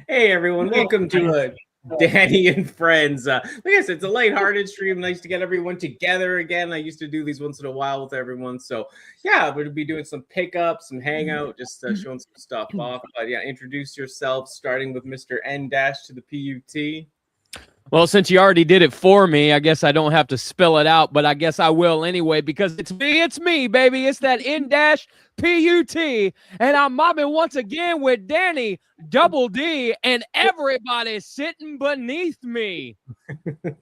Hey everyone, welcome to Danny and Friends. Like I said, it's a lighthearted stream. Nice to get everyone together again. I used to do these once in a while with everyone. So yeah, we'll be doing some pickup, some hangout, just showing some stuff off. But yeah, introduce yourself, starting with Mr. N dash to the PUT. Well, since you already did it for me, I guess I don't have to spell it out, but I guess I will anyway, because it's me, baby. It's that N-PUT, and I'm mobbing once again with Danny, Double D, and everybody sitting beneath me. Hey,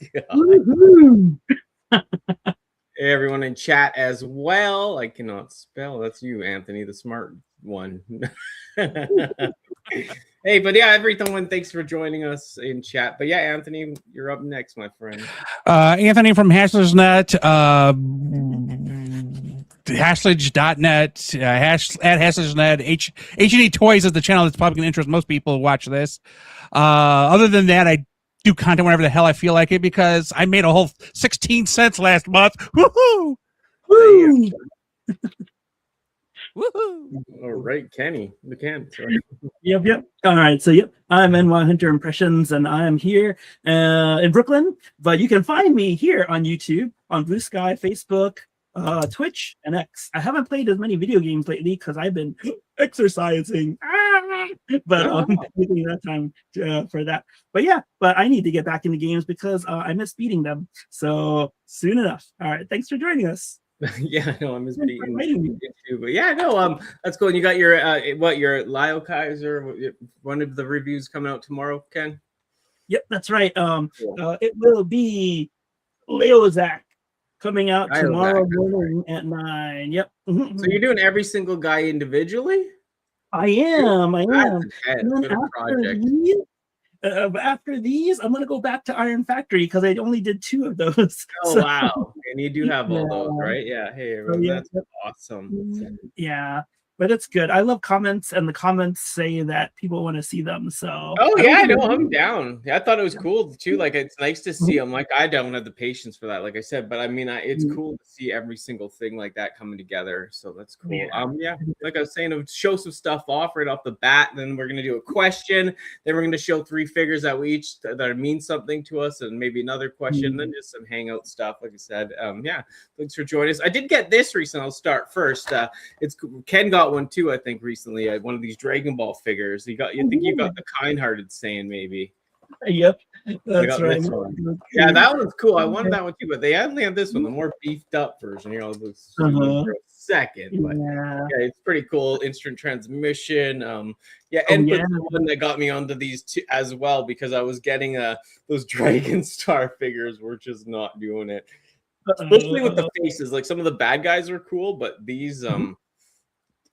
everyone in chat as well. I cannot spell. That's you, Anthony, the smart one. Hey, but yeah, everyone, thanks for joining us in chat. But yeah, Anthony, you're up next, my friend. Anthony from Hashler's.net, Hashlage.net, at Hashler's.net. H&E Toys is the channel that's probably going to interest most people who watch this. Other than that, I do content whenever the hell I feel like it, because I made a whole 16 cents last month. Woohoo! Woo! Woohoo! All right, Kenny, the Ken. Sorry. Yep. All right, so I'm Nyhunter Impressions, and I am here in Brooklyn. But you can find me here on YouTube, on Blue Sky, Facebook, Twitch, and X. I haven't played as many video games lately because I've been exercising. But taking that time for that. But yeah, I need to get back into games because I miss beating them. So soon enough. All right, thanks for joining us. Yeah, no, I miss beating you too. But yeah, no, that's cool. And you got your your Lyle Kaiser, one of the reviews coming out tomorrow, Ken? Yep, that's right. It will be Leozak coming out tomorrow morning at 9. Yep. So you're doing every single guy individually? I am. After these, I'm gonna go back to Iron Factory because I only did 2 of those. Oh so, wow! And you do have all those, right? Yeah. Hey, everyone, that's awesome. Yeah, but it's good. I love comments, and the comments say that people want to see them. So I know I'm down. I thought it was cool too. Like, it's nice to see them. Like, I don't have the patience for that, like I said, but I mean, it's cool to see every single thing like that coming together. So that's cool. Yeah, like I was saying, to show some stuff off right off the bat. Then we're gonna do a question. Then we're gonna show 3 figures that we each that mean something to us, and maybe another question. Then just some hangout stuff, like I said. Yeah, thanks for joining us. I did get this recently. I'll start first. It's Ken got one too, I think, recently. One of these Dragon Ball figures. You think you got the kind-hearted Saiyan, maybe? Yep, that's right. Yeah, that one's cool. I wanted that one too, but they only have this one, the more beefed up version. For a second, but yeah, it's pretty cool. Instant transmission. And the one that got me onto these two as well, because I was getting those Dragon Star figures were just not doing it. Especially with the faces. Like, some of the bad guys are cool, but these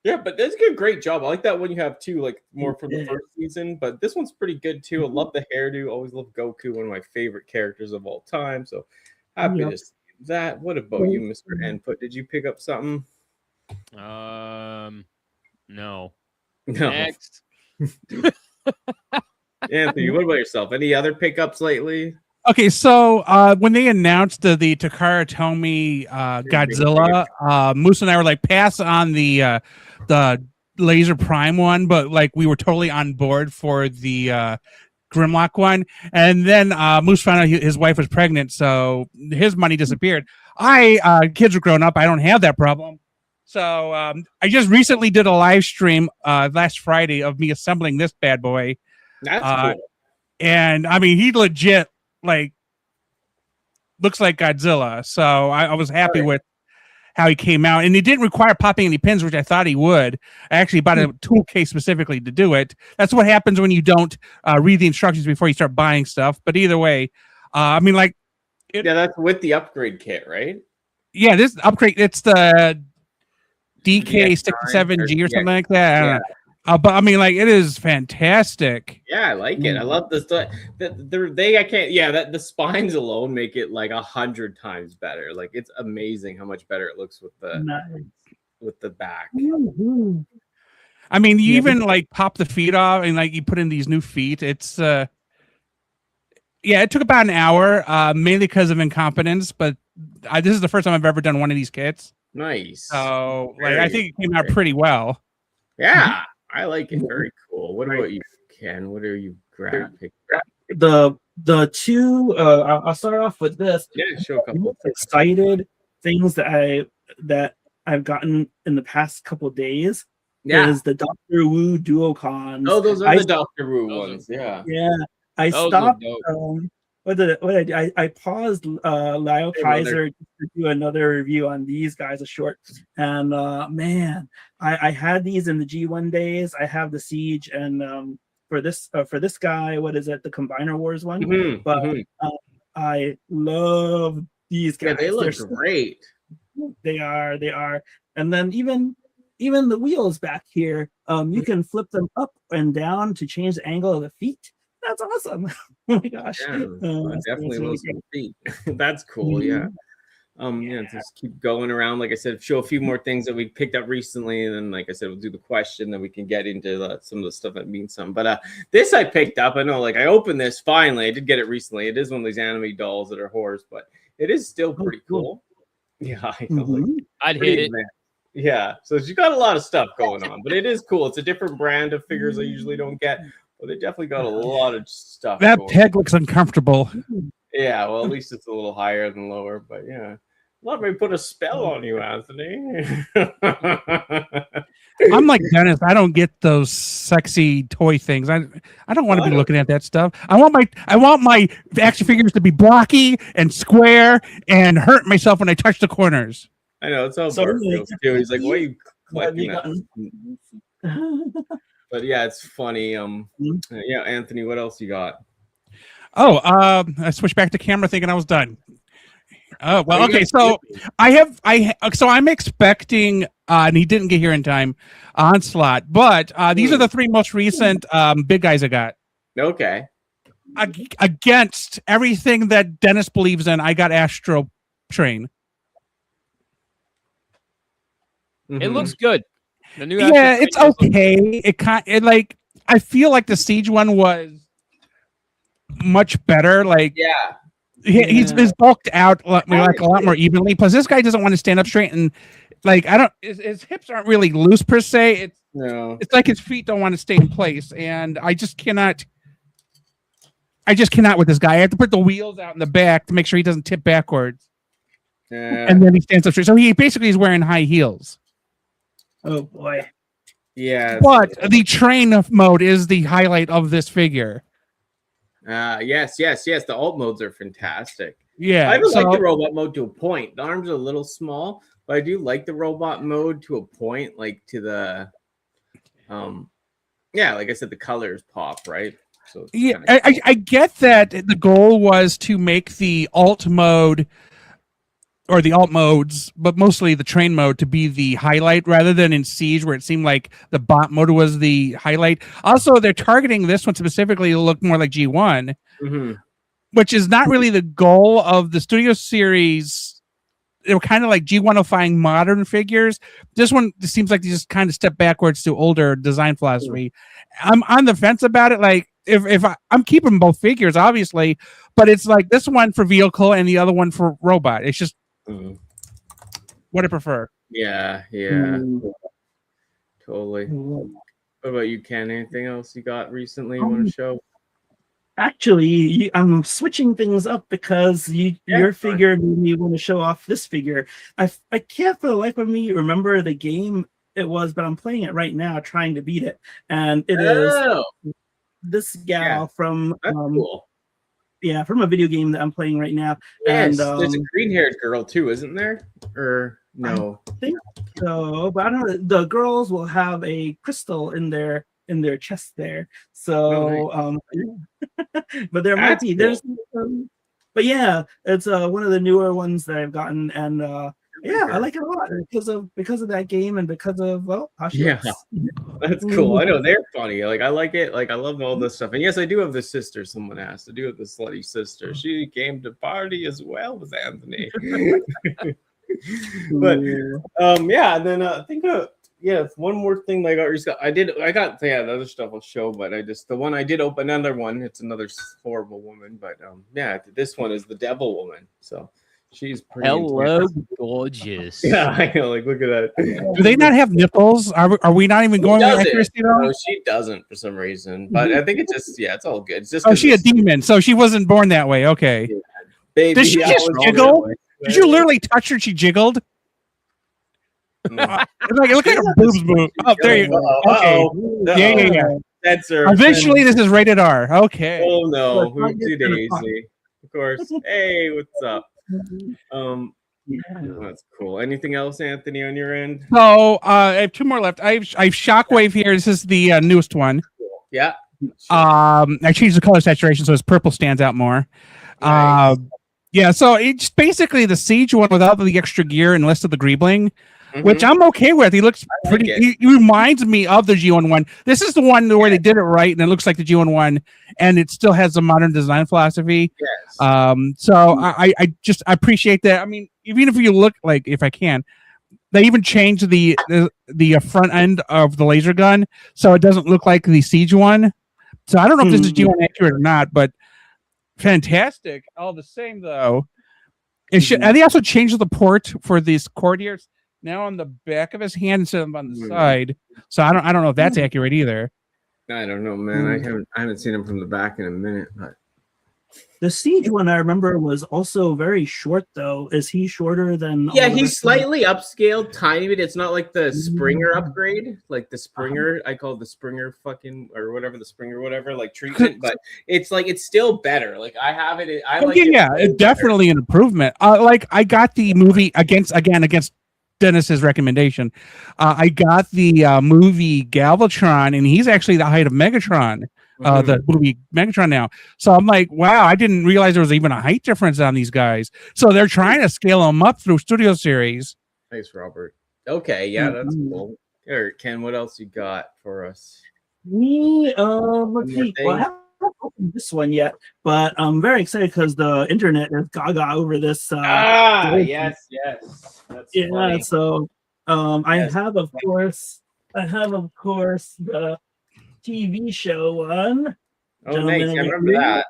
yeah, but that's a great job. I like that one you have too, like more from the first season. But this one's pretty good too. I love the hairdo. Always love Goku, one of my favorite characters of all time. So happy to see that. What about you, Mr. Input? Did you pick up something? No. Next. Anthony, what about yourself? Any other pickups lately? Okay, so when they announced the Takara Tomy Godzilla, Moose and I were like, pass on the Laser Prime one, but like we were totally on board for the Grimlock one. And then Moose found out his wife was pregnant, so his money disappeared. Kids are grown up. I don't have that problem. So I just recently did a live stream last Friday of me assembling this bad boy. That's cool. And I mean, he legit looks like Godzilla. So I was happy with how he came out, and he didn't require popping any pins, which I thought he would. I actually bought a tool case specifically to do it. That's what happens when you don't read the instructions before you start buying stuff. But either way, I mean, like, that's with the upgrade kit, right? Yeah, this upgrade, it's the DK67G or something like that. I don't know. But I mean, like, it is fantastic. Yeah, I like it. I love this. The spines alone make it like 100 times better. Like, it's amazing how much better it looks with the back. I mean, you even like pop the feet off and like you put in these new feet. It's it took about an hour, mainly because of incompetence. But this is the first time I've ever done one of these kits. Nice. So I think it came out pretty well. Yeah. I like it. Very cool. What about you? Ken? What are you grabbing? The two. I'll start off with this. Yeah, show a couple. Most excited things that I've gotten in the past couple days. Yeah. Is the Doctor Wu Duocons. Oh, those are the Doctor Wu ones. Yeah. Yeah. I stopped. I paused Lyle Kaiser to do another review on these guys, a short. And man, I had these in the G1 days. I have the Siege, and for this guy, what is it? The Combiner Wars one. Mm-hmm. But I love these guys. Yeah, they look great. They are. And then even the wheels back here, you can flip them up and down to change the angle of the feet. That's awesome. Oh my gosh. Yeah, definitely those feet. That's cool. Yeah. Yeah, just keep going around. Like I said, show a few more things that we picked up recently, and then, like I said, we'll do the question, then we can get into some of the stuff that means something. But this I picked up. I know, like I opened this finally. I did get it recently. It is one of these anime dolls that are horrors, but it is still pretty cool. Yeah, I know. Like, I'd hit it. Man. Yeah, so she's got a lot of stuff going on, but it is cool. It's a different brand of figures I usually don't get, but they definitely got a lot of stuff. That peg looks uncomfortable. Yeah, well, at least it's a little higher than lower, but yeah. Let me put a spell on you, Anthony. I'm like Dennis. I don't get those sexy toy things. I don't want to be looking at that stuff. I want my action figures to be blocky and square and hurt myself when I touch the corners. I know, it's all Bart feels too. He's like, why are you collecting that? But yeah, it's funny. Yeah, Anthony, what else you got? Oh, I switched back to camera thinking I was done. Oh, well, okay. So I'm expecting, and he didn't get here in time, Onslaught, but these are the three most recent big guys I got. Okay. Against everything that Dennis believes in, I got Astro Train. It looks good. The new it's okay. I feel like the Siege one was much better. Like, he's bulked out a lot more evenly. Plus, this guy doesn't want to stand up straight, and like his hips aren't really loose per se. It's like his feet don't want to stay in place, and I just cannot with this guy. I have to put the wheels out in the back to make sure he doesn't tip backwards. And then he stands up straight. So he basically is wearing high heels. Oh boy. Yeah. But the train mode is the highlight of this figure. Yes. The alt modes are fantastic. Yeah. I even like the robot mode to a point. The arms are a little small, but I do like the robot mode to a point, like to the like I said, the colors pop, right? So yeah, I get that the goal was to make the alt mode or the alt modes, but mostly the train mode to be the highlight rather than in Siege where it seemed like the bot mode was the highlight. Also, they're targeting this one specifically to look more like G1, which is not really the goal of the Studio Series. They were kind of like G1ifying modern figures. This one seems like they just kind of step backwards to older design philosophy. I'm on the fence about it. Like, if I'm keeping both figures, obviously, but it's like this one for vehicle and the other one for robot. It's just what I prefer. Yeah. Totally. What about you, Ken? Anything else you got recently you want to show? Actually, I'm switching things up because your figure made me want to show off this figure. I can't for the life of me remember the game it was, but I'm playing it right now, trying to beat it, and it is this gal from cool. Yeah, from a video game that I'm playing right now. Yes, and there's a green-haired girl too, isn't there? Or no? I think so, but I don't know. The girls will have a crystal in their chest there. So, but there might be there's, but yeah, it's one of the newer ones that I've gotten, and I like it a lot because of that game and because of how she looks. That's cool. I know they're funny. Like I like it. Like I love all this stuff. And yes, I do have the sister. Someone asked. I do have the slutty sister. She came to party as well with Anthony. But and then I think one more thing that I got the other stuff I'll show, but the one I did open another one. It's another horrible woman, but this one is the devil woman. So She's pretty Hello, intense. gorgeous. Yeah, I know. Like, look at that. Do they not have nipples? Are we not even going with accuracy though? No, she doesn't for some reason. But I think it's just it's all good. It's just she a demon, so she wasn't born that way. Okay. Yeah. Baby, did she just jiggle? Did you literally touch her? She jiggled. No. Look at her boobs move. Oh, there you go. Okay. Yeah. Censor. Eventually, this is rated R. Okay. Oh no, Hoopsie Daisy. Of course. Hey, what's up? That's cool. Anything else, Anthony, on your end? So I have two more left. I have Shockwave here. This is the newest one. Yeah. I changed the color saturation so his purple stands out more. Nice. Yeah, so it's basically the Siege one without the extra gear and less of the greebling, which I'm okay with. He looks pretty. He reminds me of the G11. This is the one where they did it right, and it looks like the G11, and it still has a modern design philosophy. Yes. So I just appreciate that. I mean, even if you look like, if I can, they even changed the front end of the laser gun, so it doesn't look like the Siege one. So I don't know if this is G1 accurate or not, but fantastic. All the same, though. And they also changed the port for these cord ears now on the back of his hand instead of on the side. So I don't know if that's accurate either. I don't know, man. I haven't seen him from the back in a minute, but the Siege one I remember was also very short though. Is he shorter than he's slightly upscaled, tiny bit. It's not like the Springer upgrade, like the Springer, I call it the Springer fucking or whatever, the Springer whatever, like treatment, but it's like it's still better. Like I have it, it's definitely an improvement. Like I got the movie against Dennis's recommendation. I got the movie Galvatron, and he's actually the height of Megatron. The movie Megatron now. So I'm like, wow, I didn't realize there was even a height difference on these guys. So they're trying to scale them up through Studio Series. Thanks, Robert. Okay, yeah, that's cool. Here, Ken, what else you got for us? Me, let's see. Well, I haven't opened this one yet, but I'm very excited because the internet is gaga over this. Yes. That's funny. So I have of course the TV show one. Oh, nice. I remember that.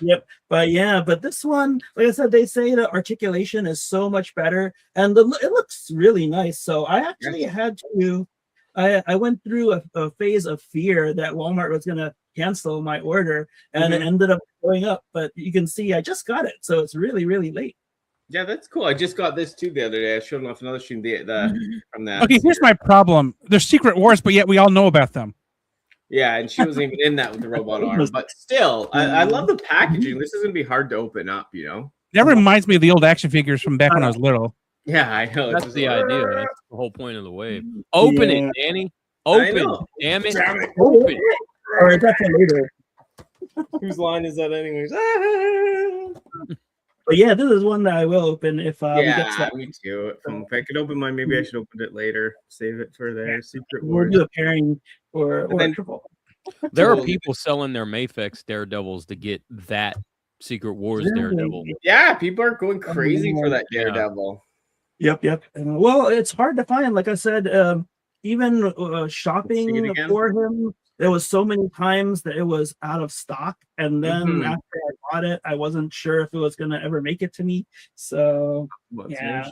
Yep. But this one, like I said, they say the articulation is so much better and it looks really nice. So I actually had to, I went through a phase of fear that Walmart was going to cancel my order and it ended up going up. But you can see I just got it. So it's really, really late. Yeah, that's cool. I just got this too the other day. I showed off another stream from that. Okay, here's my problem. They're Secret Wars, but yet we all know about them. Yeah, and she wasn't even in that with the robot arm. But still, I love the packaging. This is going to be hard to open up, you know? That reminds me of the old action figures from back when I was little. Yeah, I know. That's the idea. That's the whole point of the wave. Open it, Danny. Open it. Damn it. Open it. Or that's later. Whose line is that anyways? But yeah, this is one that I will open if we get that. Me too. If I could open mine, maybe I should open it later. Save it for their Secret Wars. We'll do a pairing or triple. There are people selling their Mafex Daredevils to get that Secret Wars Daredevil. Yeah, people are going crazy for that Daredevil. Yep. Well, it's hard to find. Like I said, even shopping for him, there was so many times that it was out of stock, and then after I bought it, I wasn't sure if it was gonna ever make it to me. So what up,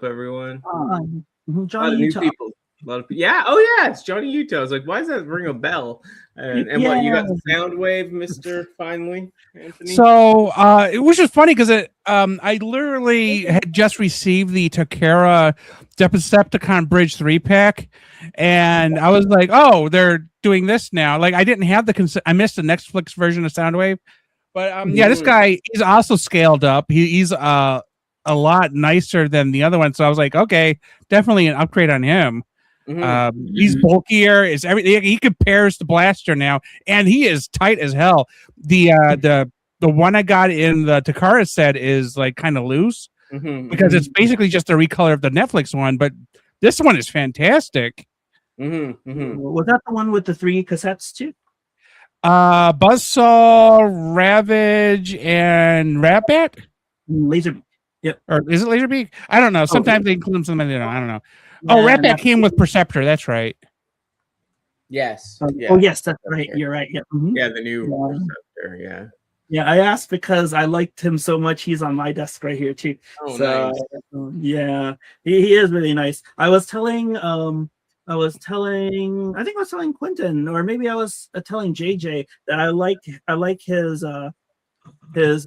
everyone? Johnny, a lot of new people. A lot of people. Yeah. Oh yeah, it's Johnny Utah. I was like, why does that ring a bell? And what, you got the Soundwave, Mr. Finally, Anthony? So it was just funny because I literally had just received the Takara Decepticon Bridge 3-pack, and I was like, oh, they're doing this now. Like I didn't have I missed the Netflix version of Soundwave, but this guy, he's also scaled up. He's a lot nicer than the other one, so I was like, okay, definitely an upgrade on him. He's bulkier. Is everything he compares to Blaster now, and he is tight as hell. The one I got in the Takara set is like kind of loose because it's basically just a recolor of the Netflix one, but this one is fantastic. Was that the one with the 3 cassettes too? Buzzsaw, Ravage, and Ratbat. Laserbeak. Yep. Or is it Laserbeak? I don't know. Sometimes they include them. I don't know. Ratbat came with Perceptor. That's right. Yes. Oh, yes, that's right. You're right. Yeah. Yeah, the new Perceptor. Yeah. Yeah, I asked because I liked him so much. He's on my desk right here too. Oh, So nice. yeah, he is really nice. I was telling I think I was telling Quentin, or maybe I was telling JJ that I like his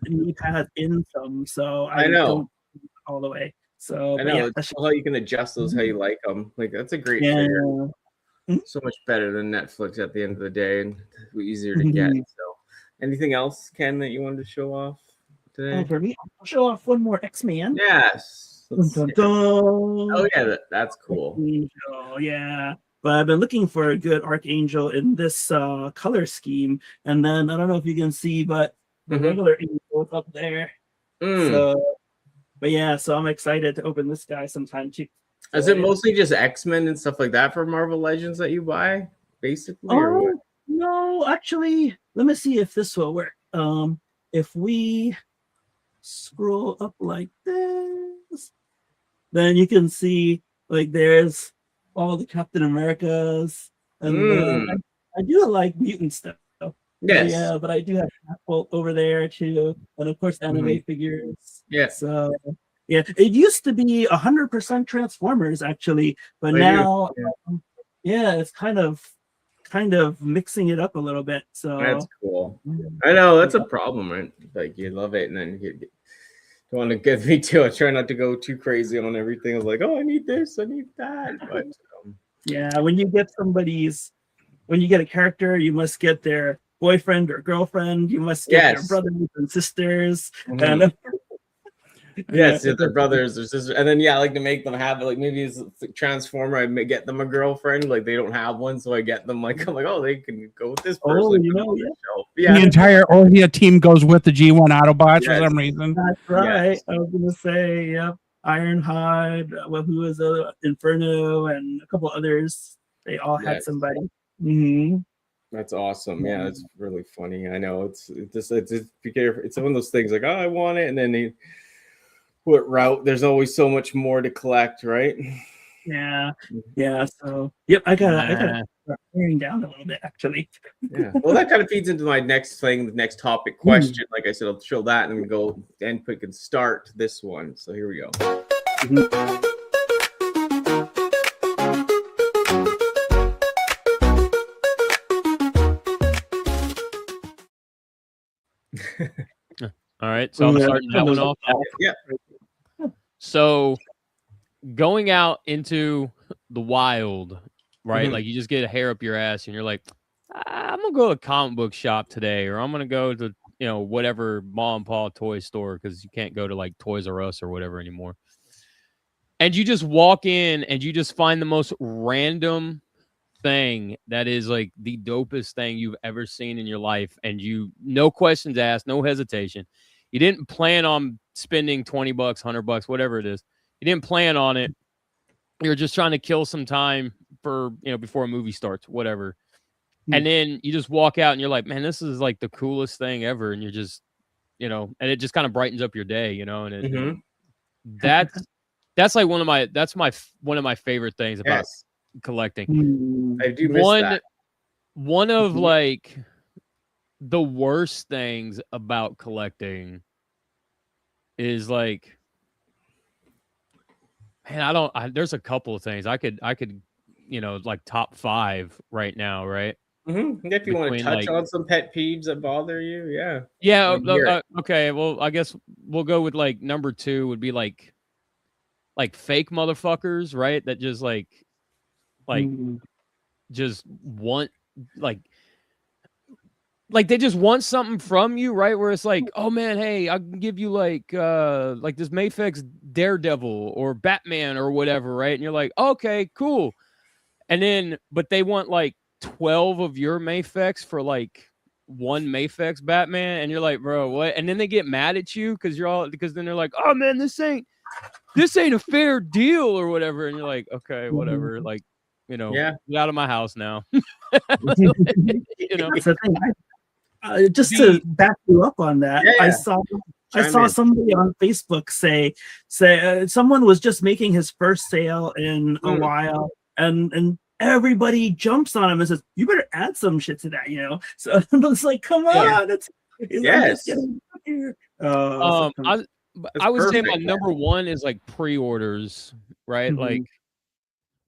knee pad in some, so I I know. don't all the way. So I but know. yeah, It's cool how you can adjust those how you like them. Like that's a great yeah. figure. So much better than Netflix at the end of the day, and easier to get. So, anything else, Ken, that you wanted to show off today? For me, I'll show off one more X-Man. Yes. Dun, dun, dun. Oh yeah, that's cool. Archangel, yeah. But I've been looking for a good Archangel in this color scheme, and then I don't know if you can see, but the regular angel is up there. So, but yeah, so I'm excited to open this guy sometime too. So, is it mostly just X-Men and stuff like that for Marvel Legends that you buy, basically? Or what? No, actually, let me see if this will work. If we scroll up like this, then you can see like there's all the Captain Americas, and then I do like mutant stuff. Yes. Yeah, but I do have Apple over there too, and of course anime figures. Yeah. So yeah, it used to be 100% Transformers actually, but now yeah, it's kind of mixing it up a little bit. So that's cool. I know that's a problem, right? Like you love it, and then you don't want to get me too. I try not to go too crazy on everything. I was like, oh, I need this, I need that. But yeah, when you get a character, you must get their boyfriend or girlfriend. You must get their brothers and sisters. And yes, their brothers or sisters. And then I like to make them have like maybe it's a Transformer. I may get them a girlfriend, like they don't have one, so I get them like I'm like, oh, they can go with this person. The entire Orhea team goes with the G1 Autobots for some reason. That's right. I was gonna say, Ironhide, well, who was Inferno, and a couple others. They all had somebody. That's awesome. Yeah, it's really funny. I know it's be careful. It's one of those things like, oh, I want it, and then what route? There's always so much more to collect, right? Yeah. So I gotta start tearing down a little bit actually. Yeah. Well, that kind of feeds into my next thing, the next topic question. Like I said, I'll show that and go and we can start this one. So here we go. All right, so I'm starting that one off. Yeah. So going out into the wild, right? Like you just get a hair up your ass and you're like, I'm gonna go to a comic book shop today, or I'm gonna go to whatever mom and pop toy store, because you can't go to like Toys R Us or whatever anymore. And you just walk in and you just find the most random thing that is like the dopest thing you've ever seen in your life, and you no questions asked, no hesitation. You didn't plan on spending $20, $100, whatever it is. You didn't plan on it. You're just trying to kill some time for, before a movie starts, whatever. And then you just walk out and you're like, man, this is like the coolest thing ever. And you're just, and it just kind of brightens up your day, and that's like one of my favorite things about collecting. I do miss that. One of like the worst things about collecting is like, man, there's a couple of things I could like top 5 right now, right? If you want to touch on some pet peeves that bother you, okay, well, I guess we'll go with like number 2 would be like fake motherfuckers, right? That just just want like they just want something from you, right? Where it's like, oh man, hey, I can give you like this Mayfix Daredevil or Batman or whatever, right? And you're like, okay, cool. And then, but they want like 12 of your Mayfix for like one Mayfix Batman, and you're like, bro, what? And then they get mad at you because then they're like, oh man, this ain't a fair deal or whatever, and you're like, okay, whatever, like, get out of my house now. Just to back you up on that, I saw somebody on Facebook say someone was just making his first sale in a while, and everybody jumps on him and says, you better add some shit to that, So I was like, come on, Yes. I would say my number one is like pre-orders, right? Mm-hmm. Like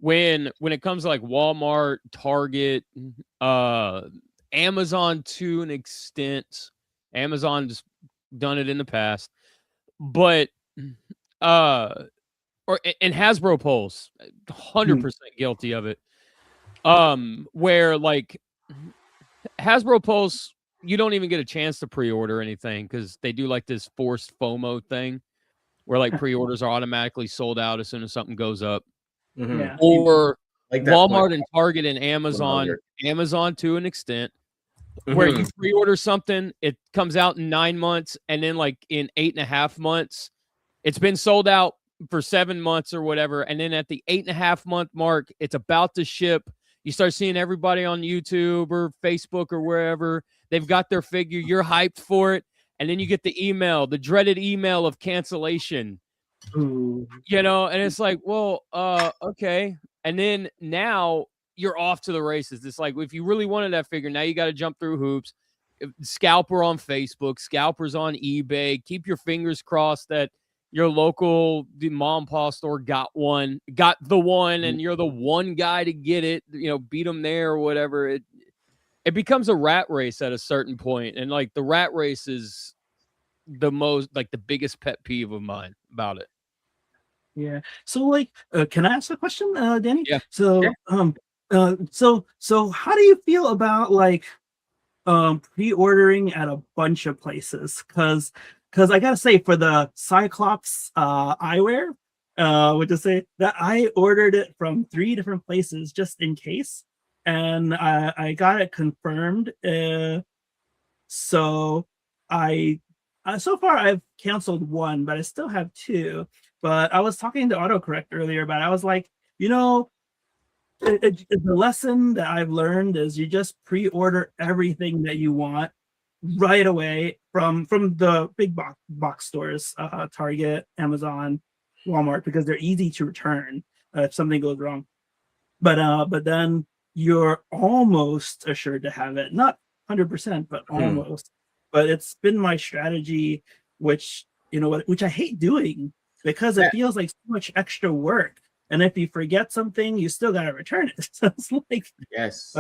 when it comes to like Walmart, Target, Amazon to an extent. Amazon's done it in the past, but and Hasbro polls, 100% guilty of it. Where like Hasbro polls, you don't even get a chance to pre-order anything because they do like this forced FOMO thing where like pre-orders are automatically sold out as soon as something goes up. Yeah. Or like Walmart and Target and Amazon to an extent, where you pre-order something, it comes out in 9 months, and then like in 8.5 months, it's been sold out for 7 months or whatever, and then at the 8.5 month mark, it's about to ship. You start seeing everybody on YouTube or Facebook or wherever, they've got their figure, you're hyped for it, and then you get the dreaded email of cancellation. Ooh. You know, and it's like, well, okay. And then now you're off to the races. It's like, if you really wanted that figure, now you got to jump through hoops. Scalper on Facebook, scalpers on eBay. Keep your fingers crossed that your local mom and pop store got the one, and you're the one guy to get it, you know, beat them there or whatever. It becomes a rat race at a certain point. And like the rat race is the biggest pet peeve of mine about it. Yeah. So like, can I ask a question, Danny? Yeah. So, so how do you feel about like, pre-ordering at a bunch of places? Because I gotta say, for the Cyclops eyewear, would just say that I ordered it from 3 different places just in case, and I got it confirmed. So so far I've canceled 1, but I still have 2. But I was talking to autocorrect earlier about it. I was like, you know, the lesson that I've learned is you just pre-order everything that you want right away from the big box stores, Target, Amazon, Walmart, because they're easy to return if something goes wrong. But then you're almost assured to have it, not 100%, but almost. But it's been my strategy, which I hate doing, because it feels like so much extra work. And if you forget something, you still gotta return it. So it's like, yes,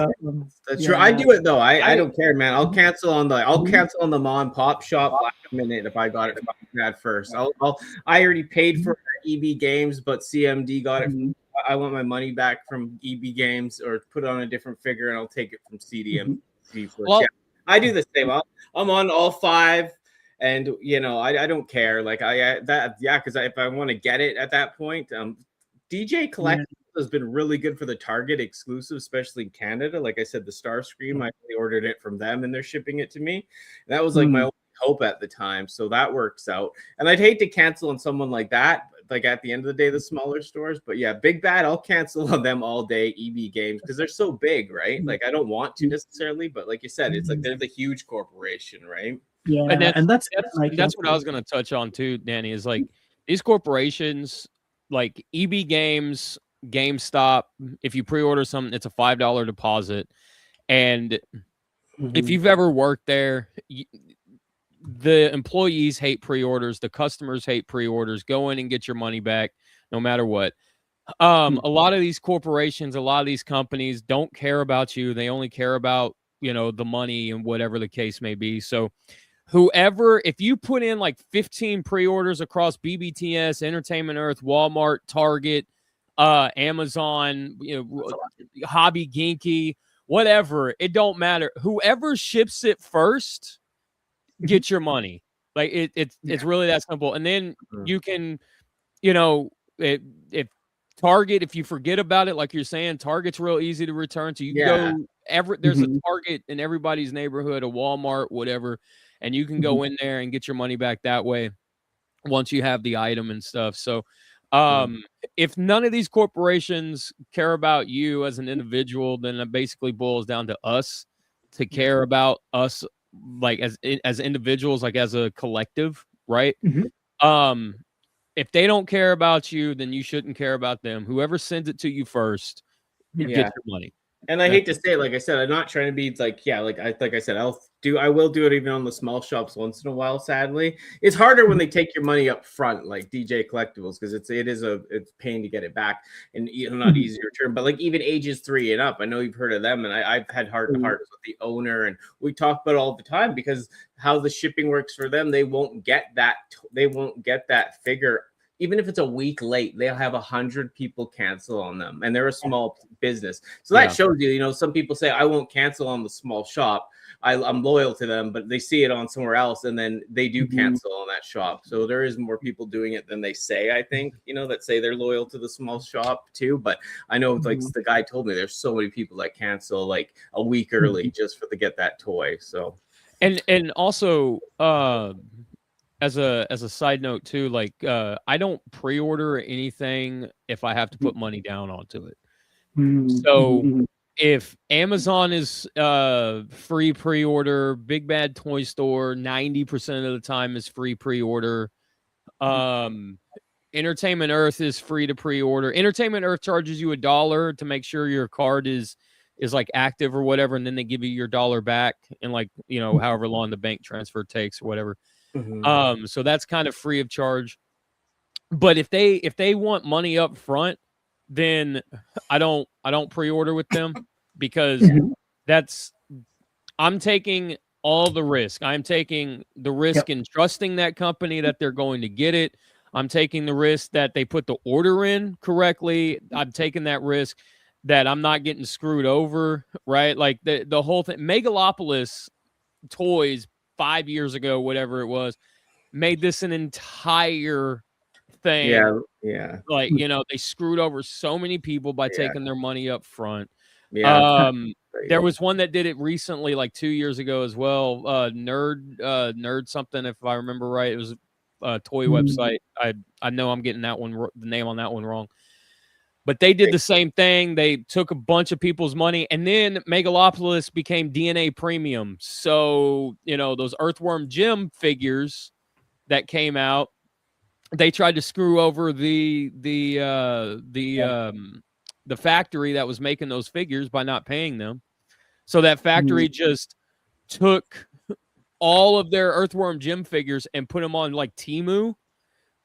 that's true. I do it though. I don't care, man. I'll cancel on the mom and pop shop last minute if I got it at first. I already paid for EB Games, but CMD got it. I want my money back from EB Games, or put it on a different figure, and I'll take it from CDM. Well, I do the same. I'm on all 5. And I don't care. Like because if I want to get it at that point, DJ Collectibles has been really good for the Target exclusive, especially in Canada. Like I said, the Starscream, I ordered it from them, and they're shipping it to me. And that was like my only hope at the time, so that works out. And I'd hate to cancel on someone like that, like at the end of the day, the smaller stores. But yeah, Big Bad, I'll cancel on them all day. EB Games, because they're so big, right? Like I don't want to necessarily, but like you said, it's like they're the huge corporation, right? Yeah, and that's what I was going to touch on too, Danny, is like these corporations like EB Games, GameStop, if you pre-order something, it's a $5 deposit. And if you've ever worked there, the employees hate pre-orders, the customers hate pre-orders. Go in and get your money back no matter what. A lot of these corporations, a lot of these companies don't care about you. They only care about, the money and whatever the case may be. So if you put in like 15 pre-orders across BBTS, Entertainment Earth, Walmart, Target, Amazon, Hobby Ginky, whatever, it don't matter. Whoever ships it first, get your money. Like it's really that simple. And then you can, if Target, if you forget about it, like you're saying, Target's real easy to return. So you can go there's a Target in everybody's neighborhood, a Walmart, whatever. And you can go in there and get your money back that way once you have the item and stuff. So if none of these corporations care about you as an individual, then it basically boils down to us to care about us, like as individuals, like as a collective, right? If they don't care about you, then you shouldn't care about them. Whoever sends it to you first, get your money. And I hate to say it, like I said, I'm not trying to be like, yeah, like I said, I will do it even on the small shops once in a while. Sadly, it's harder when they take your money up front, like DJ Collectibles, because it's pain to get it back, and not easy to return. But like even ages 3 and up, I know you've heard of them, and I've had heart to hearts with the owner, and we talk about it all the time because how the shipping works for them, they won't get that figure. Even if it's a week late, they'll have 100 people cancel on them, and they're a small business. So that shows you, some people say, I won't cancel on the small shop. I'm loyal to them, but they see it on somewhere else, and then they do cancel on that shop. So there is more people doing it than they say, I think, that say they're loyal to the small shop too. But I know, like the guy told me, there's so many people that cancel like a week early just to get that toy. So, and also, as a side note too, like I don't pre-order anything if I have to put money down onto it. So if Amazon is free pre-order, Big Bad Toy Store 90% of the time is free pre-order. Entertainment Earth is free to pre-order. Entertainment Earth charges you $1 to make sure your card is like active or whatever, and then they give you your $1 back in like however long the bank transfer takes or whatever. So that's kind of free of charge. But if they want money up front, then I don't pre-order with them because I'm taking all the risk. I'm taking the risk in trusting that company that they're going to get it. I'm taking the risk that they put the order in correctly. I'm taking that risk that I'm not getting screwed over, right? Like the whole thing, Megalopolis Toys 5 years ago, whatever it was, made this an entire thing. Yeah. Like, they screwed over so many people by taking their money up front. There was one that did it recently, like 2 years ago as well. Nerd something, if I remember right. It was a toy website. I know I'm getting the name on that one wrong. But they did the same thing. They took a bunch of people's money, and then Megalopolis became DNA Premium. So, those Earthworm Jim figures that came out, they tried to screw over the factory that was making those figures by not paying them. So that factory just took all of their Earthworm Jim figures and put them on like Temu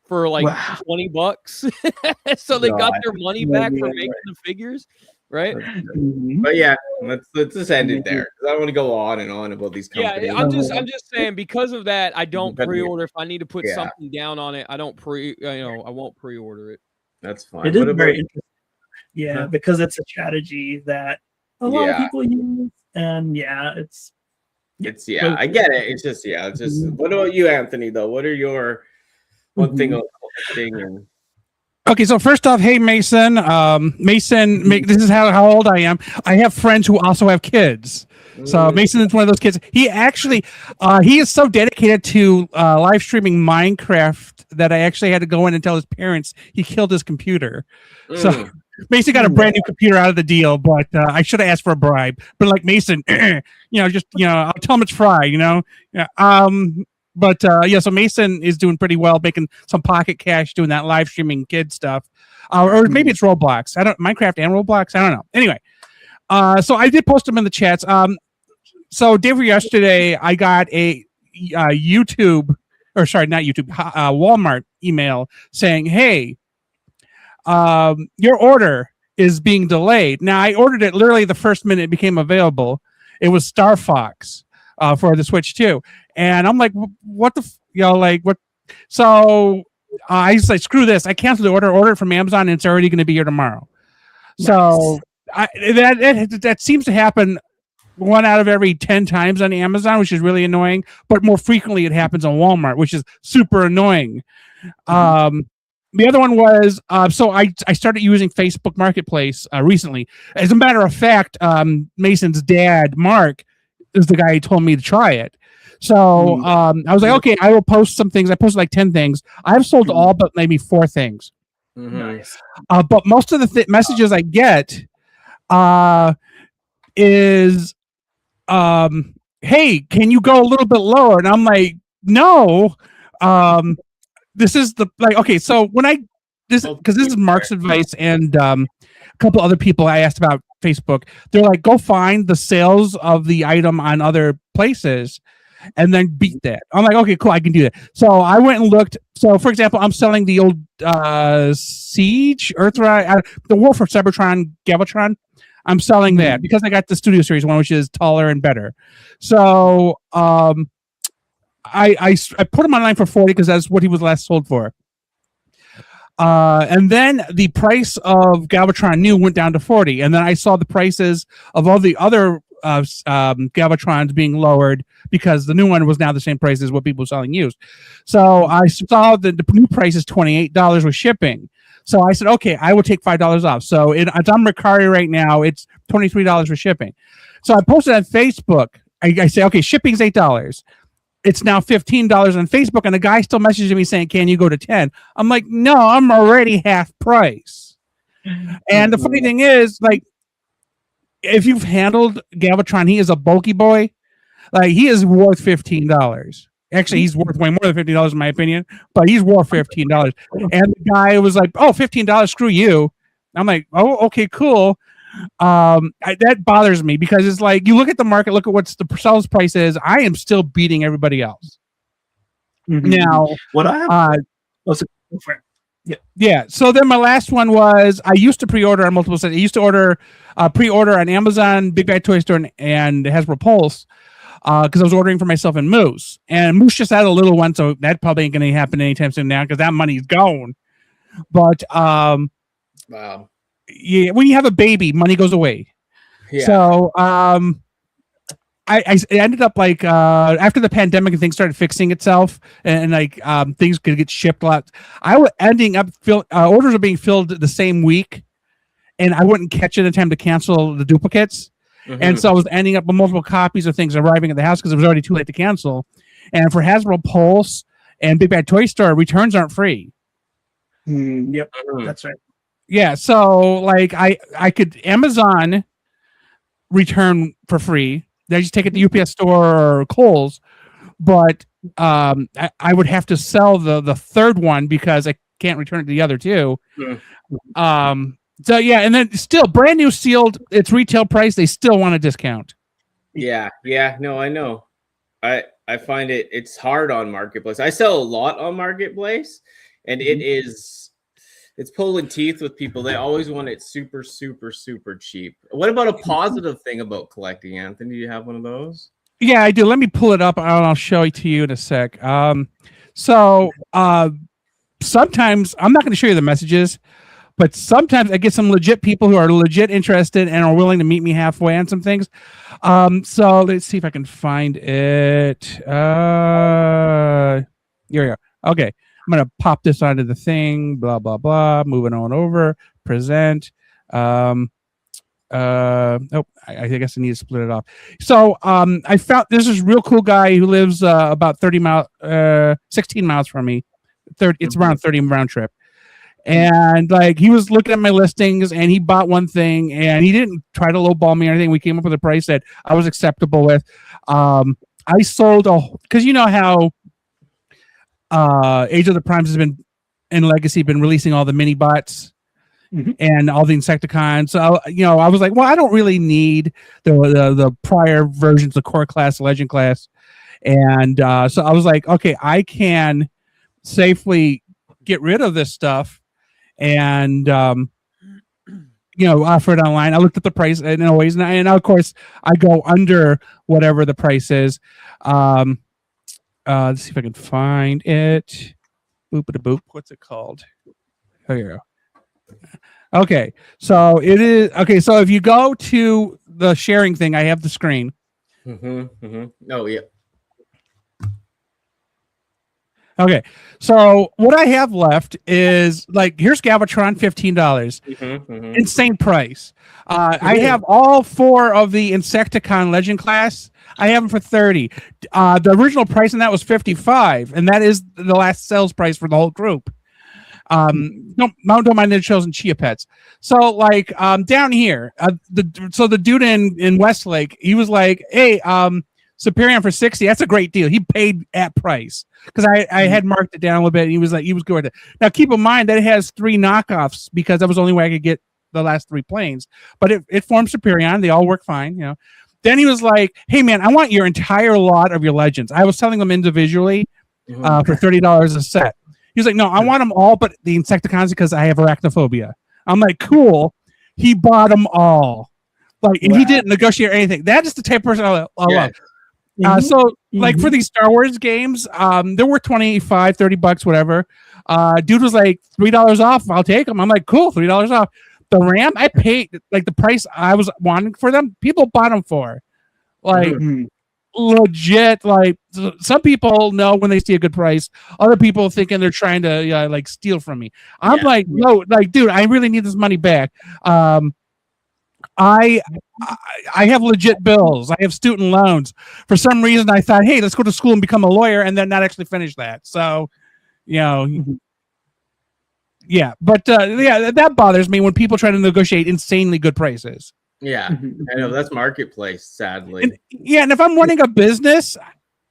for like $20. So they got their money back for making the figures, right? But yeah, let's just end it there. I don't want to go on and on about these companies. Yeah, I'm just saying, because of that, I don't pre-order. If I need to put something down on it, I won't pre-order it. That's fine. It is very interesting. Yeah, because it's a strategy that a lot of people use, and it's I get it. It's just what about you, Anthony, though? What are your one thing on thing? Okay, so first off, hey Mason, this is how old I am. I have friends who also have kids. So Mason is one of those kids. He actually, he is so dedicated to live streaming Minecraft that I actually had to go in and tell his parents he killed his computer. So Mason got a brand new computer out of the deal, but I should have asked for a bribe. But like Mason, I'll tell him it's fried, But so Mason is doing pretty well, making some pocket cash doing that live streaming kid stuff, or maybe it's Roblox. Minecraft and Roblox. I don't know. Anyway, so I did post them in the chats. So day before yesterday, I got a Walmart email saying, "Hey, your order is being delayed." Now I ordered it literally the first minute it became available. It was Star Fox for the Switch 2. And I'm like, what the, what? So I just like, screw this. I canceled the order it from Amazon, and it's already going to be here tomorrow. Nice. So that seems to happen 1 out of every 10 times on Amazon, which is really annoying. But more frequently, it happens on Walmart, which is super annoying. The other one was, so I started using Facebook Marketplace recently. As a matter of fact, Mason's dad, Mark, is the guy who told me to try it. So I was like, okay, I will post some things. I posted like 10 things. I've sold all but maybe 4 things. Nice. But most of the messages I get is, hey, can you go a little bit lower? And I'm like, no. This is the, like, okay, so when because this is Mark's advice, and couple other people I asked about Facebook. They're like, go find the sales of the item on other places and then beat that. I'm like, okay, cool, I can do that. So I went and looked. So, for example, I'm selling the old Siege, Earthrise, the Wolf of Cybertron, Galvatron. I'm selling that because I got the Studio Series one, which is taller and better. So I put him online for 40 because that's what he was last sold for. And then the price of Galvatron new went down to 40. And then I saw the prices of all the other Galvatrons being lowered because the new one was now the same price as what people were selling used. So I saw that the new price is $28 with shipping. So I said, okay, I will take $5 off. So it's on Mercari right now. It's $23 for shipping. So I posted on Facebook. I say, okay, shipping's $8. It's now $15 on Facebook, and the guy still messaging me saying, can you go to 10? I'm like, no, I'm already half price. And the funny thing is, like, if you've handled Galvatron, he is a bulky boy. Like, he is worth $15. Actually, he's worth way more than $15 in my opinion, but he's worth $15. And the guy was like, oh, $15, screw you. I'm like, oh, okay, cool. That bothers me because it's like, you look at the market, look at what's the sales price is. I am still beating everybody else. Now, what I have, yeah. So then my last one was, I used to pre-order on multiple sites. I used to order pre-order on Amazon, Big Bad Toy Store, and Hasbro Pulse because I was ordering for myself and Moose. And Moose just had a little one, so that probably ain't going to happen anytime soon now because that money's gone. But wow. Yeah, when you have a baby, money goes away. Yeah. So I ended up like after the pandemic and things started fixing itself and like things could get shipped a lot. I was ending up orders are being filled the same week, and I wouldn't catch it in time to cancel the duplicates. And so I was ending up with multiple copies of things arriving at the house because it was already too late to cancel. And for Hasbro Pulse and Big Bad Toy Store, returns aren't free. Yep, that's right. Yeah, so like I could Amazon return for free. They just take it to UPS store or Kohl's, but I would have to sell the third one because I can't return it to the other two. So yeah, and then still brand new sealed, its retail price, they still want a discount. Yeah, no, I know. I find it's hard on Marketplace. I sell a lot on Marketplace, and it's pulling teeth with people. They always want it super, super, super cheap. What about a positive thing about collecting, Anthony? Do you have one of those? Yeah, I do. Let me pull it up and I'll show it to you in a sec. So sometimes I'm not going to show you the messages, but sometimes I get some legit people who are legit interested and are willing to meet me halfway on some things. So let's see if I can find it. Here we go. Okay. I'm going to pop this onto the thing, blah, blah, blah. Moving on over. Present. I guess I need to split it off. So I found this is a real cool guy who lives about 16 miles from me. It's around 30 round trip. And like he was looking at my listings and he bought one thing and he didn't try to lowball me or anything. We came up with a price that I was acceptable with. I sold because you know how Age of the Primes has been in Legacy been releasing all the mini bots and all the Insecticons. So I was like, well, I don't really need the prior versions, the core class, Legend class, and so I was like, okay, I can safely get rid of this stuff and offer it online. I looked at the price and always, and of course I go under whatever the price is. Let's see if I can find it. Boop-a-da-boop. What's it called? Oh, here we go. Okay, so it is okay. So if you go to the sharing thing, I have the screen. Oh yeah. Okay, so what I have left is like here's Galvatron, $15. Insane price. I have all 4 of the Insecticon Legend class. I have them for $30. The original price on that was $55, and that is the last sales price for the whole group. Don't mind the shows and Chia Pets. So like down here, the dude in Westlake, he was like, hey, Superior for $60. That's a great deal. He paid at price because I had marked it down a little bit. And he was good with it. Now keep in mind that it has 3 knockoffs because that was the only way I could get the last 3 planes, but it formed Superion. They all work fine, you know. Then he was like, "Hey man, I want your entire lot of your legends." I was selling them individually for $30 a set. He was like, "No, I want them all, but the Insecticons because I have arachnophobia." I'm like, "Cool." He bought them all. Like, and he didn't negotiate or anything. That is the type of person I love. So like for these Star Wars games, they're worth $25-$30, whatever. Dude was like $3 off. I'll take them. I'm like, cool, $3 off. The RAM, I paid like the price I was wanting for them. People bought them for, like, legit. Like, some people know when they see a good price. Other people thinking they're trying to like steal from me. I'm like, no, like, dude, I really need this money back. I have legit bills. I have student loans. For some reason, I thought, hey, let's go to school and become a lawyer, and then not actually finish that. So, you know, yeah. But that bothers me when people try to negotiate insanely good prices. Yeah, I know that's marketplace, sadly. And if I'm running a business,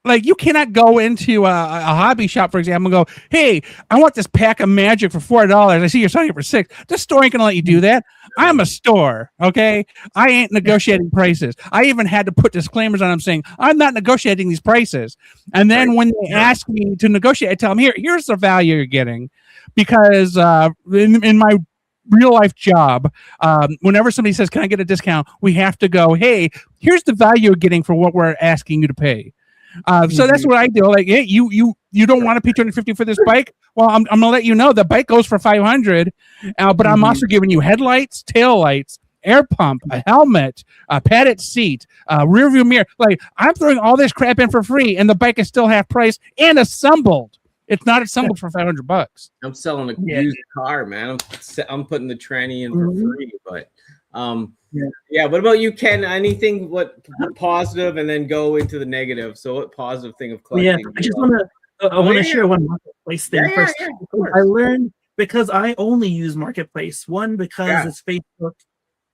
like, you cannot go into a hobby shop, for example, and go, hey, I want this pack of magic for $4. I see you're selling it for $6. The store ain't gonna let you do that. I'm a store, okay? I ain't negotiating prices. I even had to put disclaimers on them saying, I'm not negotiating these prices. And then when they ask me to negotiate, I tell them, here's the value you're getting. Because in my real life job, whenever somebody says, can I get a discount? We have to go, hey, here's the value you're getting for what we're asking you to pay. So that's what I do. Like, hey, you don't want to pay $250 for this bike? Well, I'm gonna let you know the bike goes for $500, but I'm also giving you headlights, tail lights, air pump, a helmet, a padded seat, rear view mirror. Like, I'm throwing all this crap in for free, and the bike is still half price and assembled. It's not assembled for $500. I'm selling a used car, man. I'm putting the tranny in for free, but what about you, Ken? Anything what positive, and then go into the negative? So what positive thing of collecting? I just want to share one marketplace thing first. I learned, because I only use marketplace. One, because it's Facebook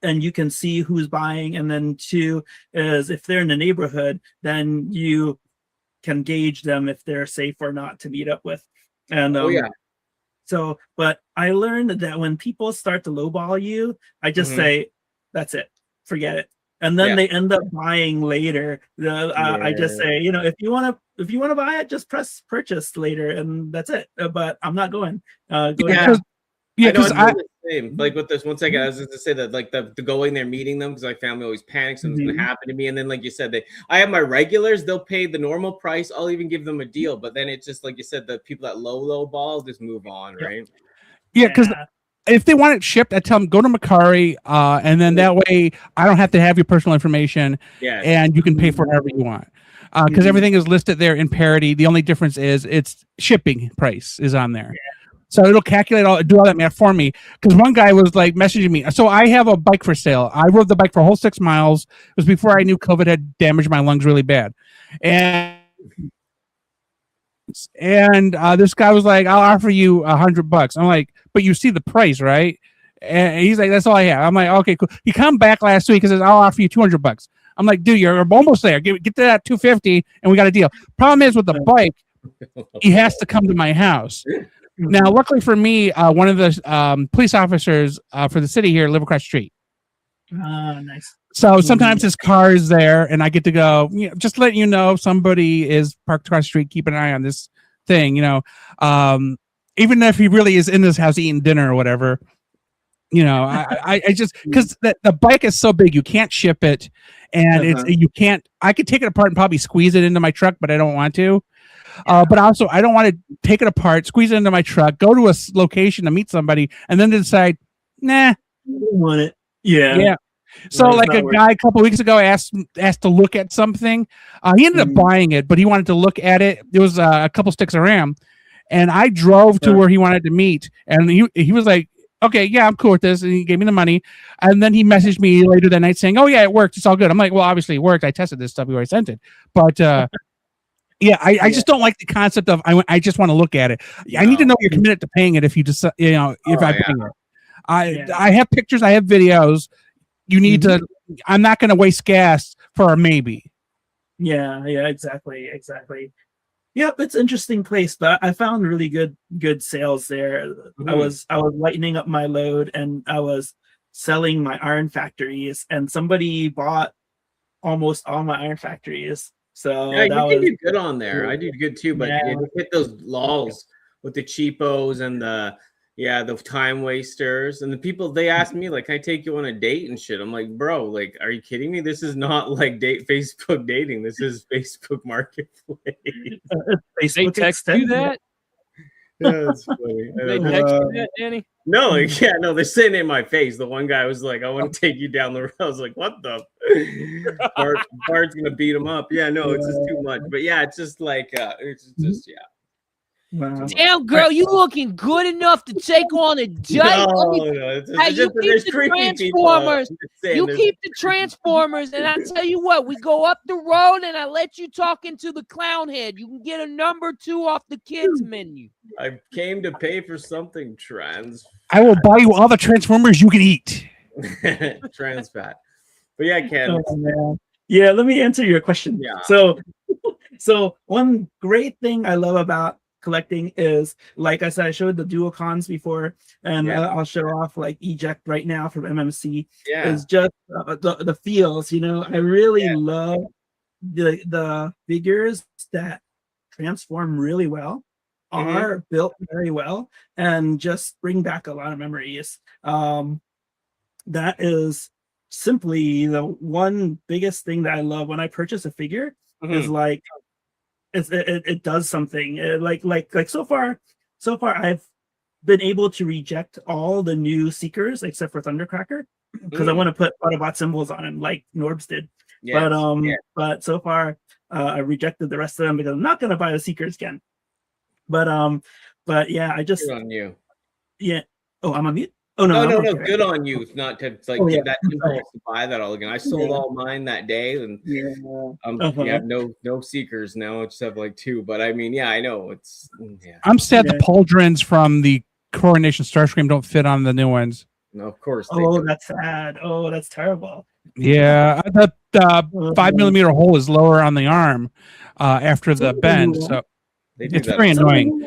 and you can see who's buying, and then two is if they're in the neighborhood, then you can gauge them if they're safe or not to meet up with. And so, but I learned that when people start to lowball you, I just say, that's it, forget it. And then they end up buying later. I just say, if you want to buy it, just press purchase later, and that's it. But I'm not going. Because like with this, one second, I was just to say that, like, the going there, meeting them, because my family always panics something's gonna happen to me, and then, like you said, I have my regulars, they'll pay the normal price, I'll even give them a deal, but then it's just like you said, the people that low ball just move on, right? Because if they want it shipped, I tell them go to Macari, and then that way I don't have to have your personal information, and you can pay for whatever you want. Because everything is listed there in parity. The only difference is it's shipping price is on there. So it'll calculate do all that math for me. Because one guy was like messaging me. So I have a bike for sale. I rode the bike for a whole 6 miles. It was before I knew COVID had damaged my lungs really bad. And this guy was like, I'll offer you $100. I'm like, but you see the price, right? And he's like, that's all I have. I'm like, okay, cool. He come back last week and says, I'll offer you $200. I'm like, dude, you're almost there. Get to that $250 and we got a deal. Problem is with the bike, he has to come to my house. Now, luckily for me, one of the police officers for the city here live across the street. Nice. So sometimes his car is there, and I get to go, just let you know somebody is parked across the street. Keep an eye on this thing, even if he really is in this house eating dinner or whatever. I just, because the bike is so big, you can't ship it, and you can't. I could take it apart and probably squeeze it into my truck, but I don't want to. But also, I don't want to take it apart, squeeze it into my truck, go to a location to meet somebody, and then decide, nah, I don't want it. Yeah. So, like a guy a couple weeks ago asked to look at something. He ended up buying it, but he wanted to look at it. There was a couple sticks of RAM, and I drove to where he wanted to meet, and he was like, okay, yeah, I'm cool with this. And he gave me the money. And then he messaged me later that night saying, oh, yeah, it worked. It's all good. I'm like, well, obviously it worked. I tested this stuff before I sent it. But I just don't like the concept of I just want to look at it. I need to know you're committed to paying it if you just, pay it. I have pictures. I have videos. You need to, I'm not going to waste gas for a maybe. Yeah, exactly. Yep, it's an interesting place, but I found really good sales there. I was lightening up my load, and I was selling my Iron Factories, and somebody bought almost all my Iron Factories. So yeah, that you can was do good on there. I do good too, but yeah. you just hit those lulls with the cheapos and the time wasters and the people. They ask me like, "Can I take you on a date and shit?" I'm like, "Bro, like, are you kidding me? This is not like Facebook dating. This is Facebook Marketplace." They text you that? Yeah, that's funny. They text you that, Danny? No, like, yeah, no, they're sitting in my face. The one guy was like, "I want to take you down the road." I was like, "What the?" Bart's gonna beat him up. Yeah, no, it's just too much. But yeah, it's just like, it's just Wow. Damn, girl, you looking good enough to take on a date? No, You keep the Transformers. You keep the Transformers, and I tell you what, we go up the road, and I let you talk into the clown head. You can get a number 2 off the kids menu. I came to pay for something I will buy you all the Transformers you can eat. trans fat. But yeah, Ken. Yeah, let me answer your question. Yeah. So one great thing I love about collecting is, like I said, I showed the dual cons before, and I'll show off like Eject right now from MMC. Is just the feels. I really love the figures that transform really well, are built very well, and just bring back a lot of memories. That is simply the one biggest thing that I love when I purchase a figure. Is like it does something. Like so far I've been able to reject all the new Seekers except for Thundercracker, because I want to put Autobot symbols on him like Norbs did. But so far I rejected the rest of them because I'm not going to buy the Seekers again. But yeah, I just good on you. Yeah. Oh, I'm on mute. Oh no, no. Good on you. Not to get that impulse to buy that all again. I sold all mine that day, and no Seekers now. I just have like 2. But I mean, I know it's. I'm sad the pauldrons from the Coronation Starscream don't fit on the new ones. No, of course. That's sad. Oh, that's terrible. Yeah, the 5mm hole is lower on the arm after the bend, so it's very annoying.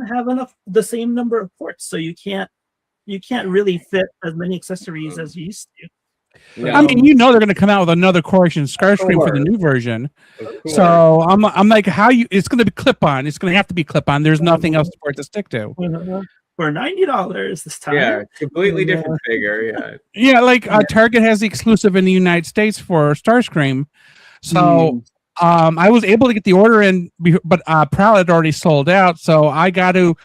Have the same number of ports, so you can't really fit as many accessories as you used to. I mean, they're going to come out with another Coronation Starscream for the new version. So I'm like, it's going to be clip-on. It's going to have to be clip-on. There's nothing else for it to stick to. For $90 this time. Yeah, completely different figure. Yeah, like Target has the exclusive in the United States for Starscream. So I was able to get the order in, but Prowl had already sold out. So I got to.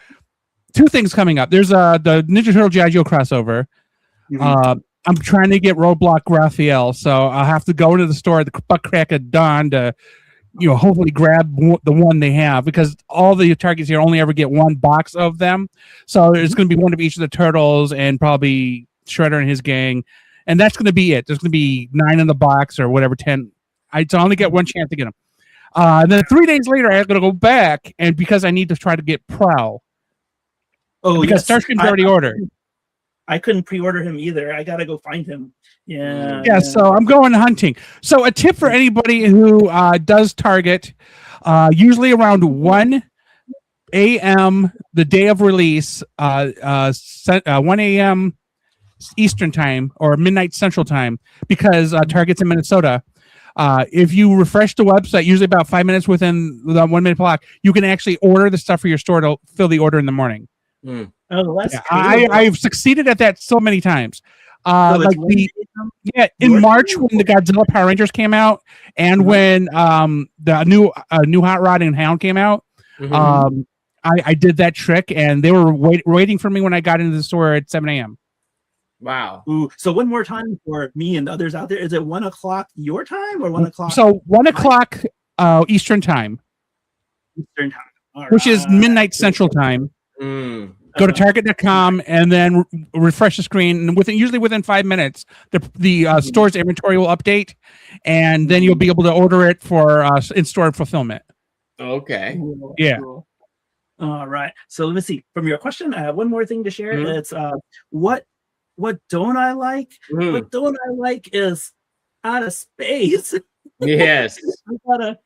2 things coming up. There's the Ninja Turtle G.I. Joe crossover. I'm trying to get Roadblock Raphael, so I'll have to go into the store at the butt crack of dawn to, hopefully grab the one they have, because all the Targets here only ever get 1 box of them. So there's going to be 1 of each of the turtles and probably Shredder and his gang, and that's going to be it. There's going to be 9 in the box or whatever, 10. I only get 1 chance to get them. And then 3 days later, I have to go back, and because I need to try to get Prowl. Oh, because Starscream's already ordered. I couldn't pre-order him either. I gotta go find him. Yeah. So I'm going hunting. So a tip for anybody who does Target, usually around 1 a.m. the day of release, 1 a.m. Eastern time or midnight Central time, because Target's in Minnesota. If you refresh the website, usually about 5 minutes within the 1 minute clock, you can actually order the stuff for your store to fill the order in the morning. Oh, that's I've succeeded at that so many times. In March when the Godzilla Power Rangers came out, and when the new Hot Rod and Hound came out, I did that trick, and they were waiting for me when I got into the store at 7 a.m. Wow. Ooh, so one more time for me and others out there. Is it 1 o'clock your time or 1 o'clock? So 1 o'clock Eastern time. Eastern time. Which is midnight Central time. Go to Target.com and then refresh the screen. And usually within 5 minutes, the store's inventory will update, and then you'll be able to order it for in-store fulfillment. Okay. Cool. Yeah. Cool. All right. So let me see. From your question, I have one more thing to share. It's what don't I like? What don't I like is out of space. Yes. I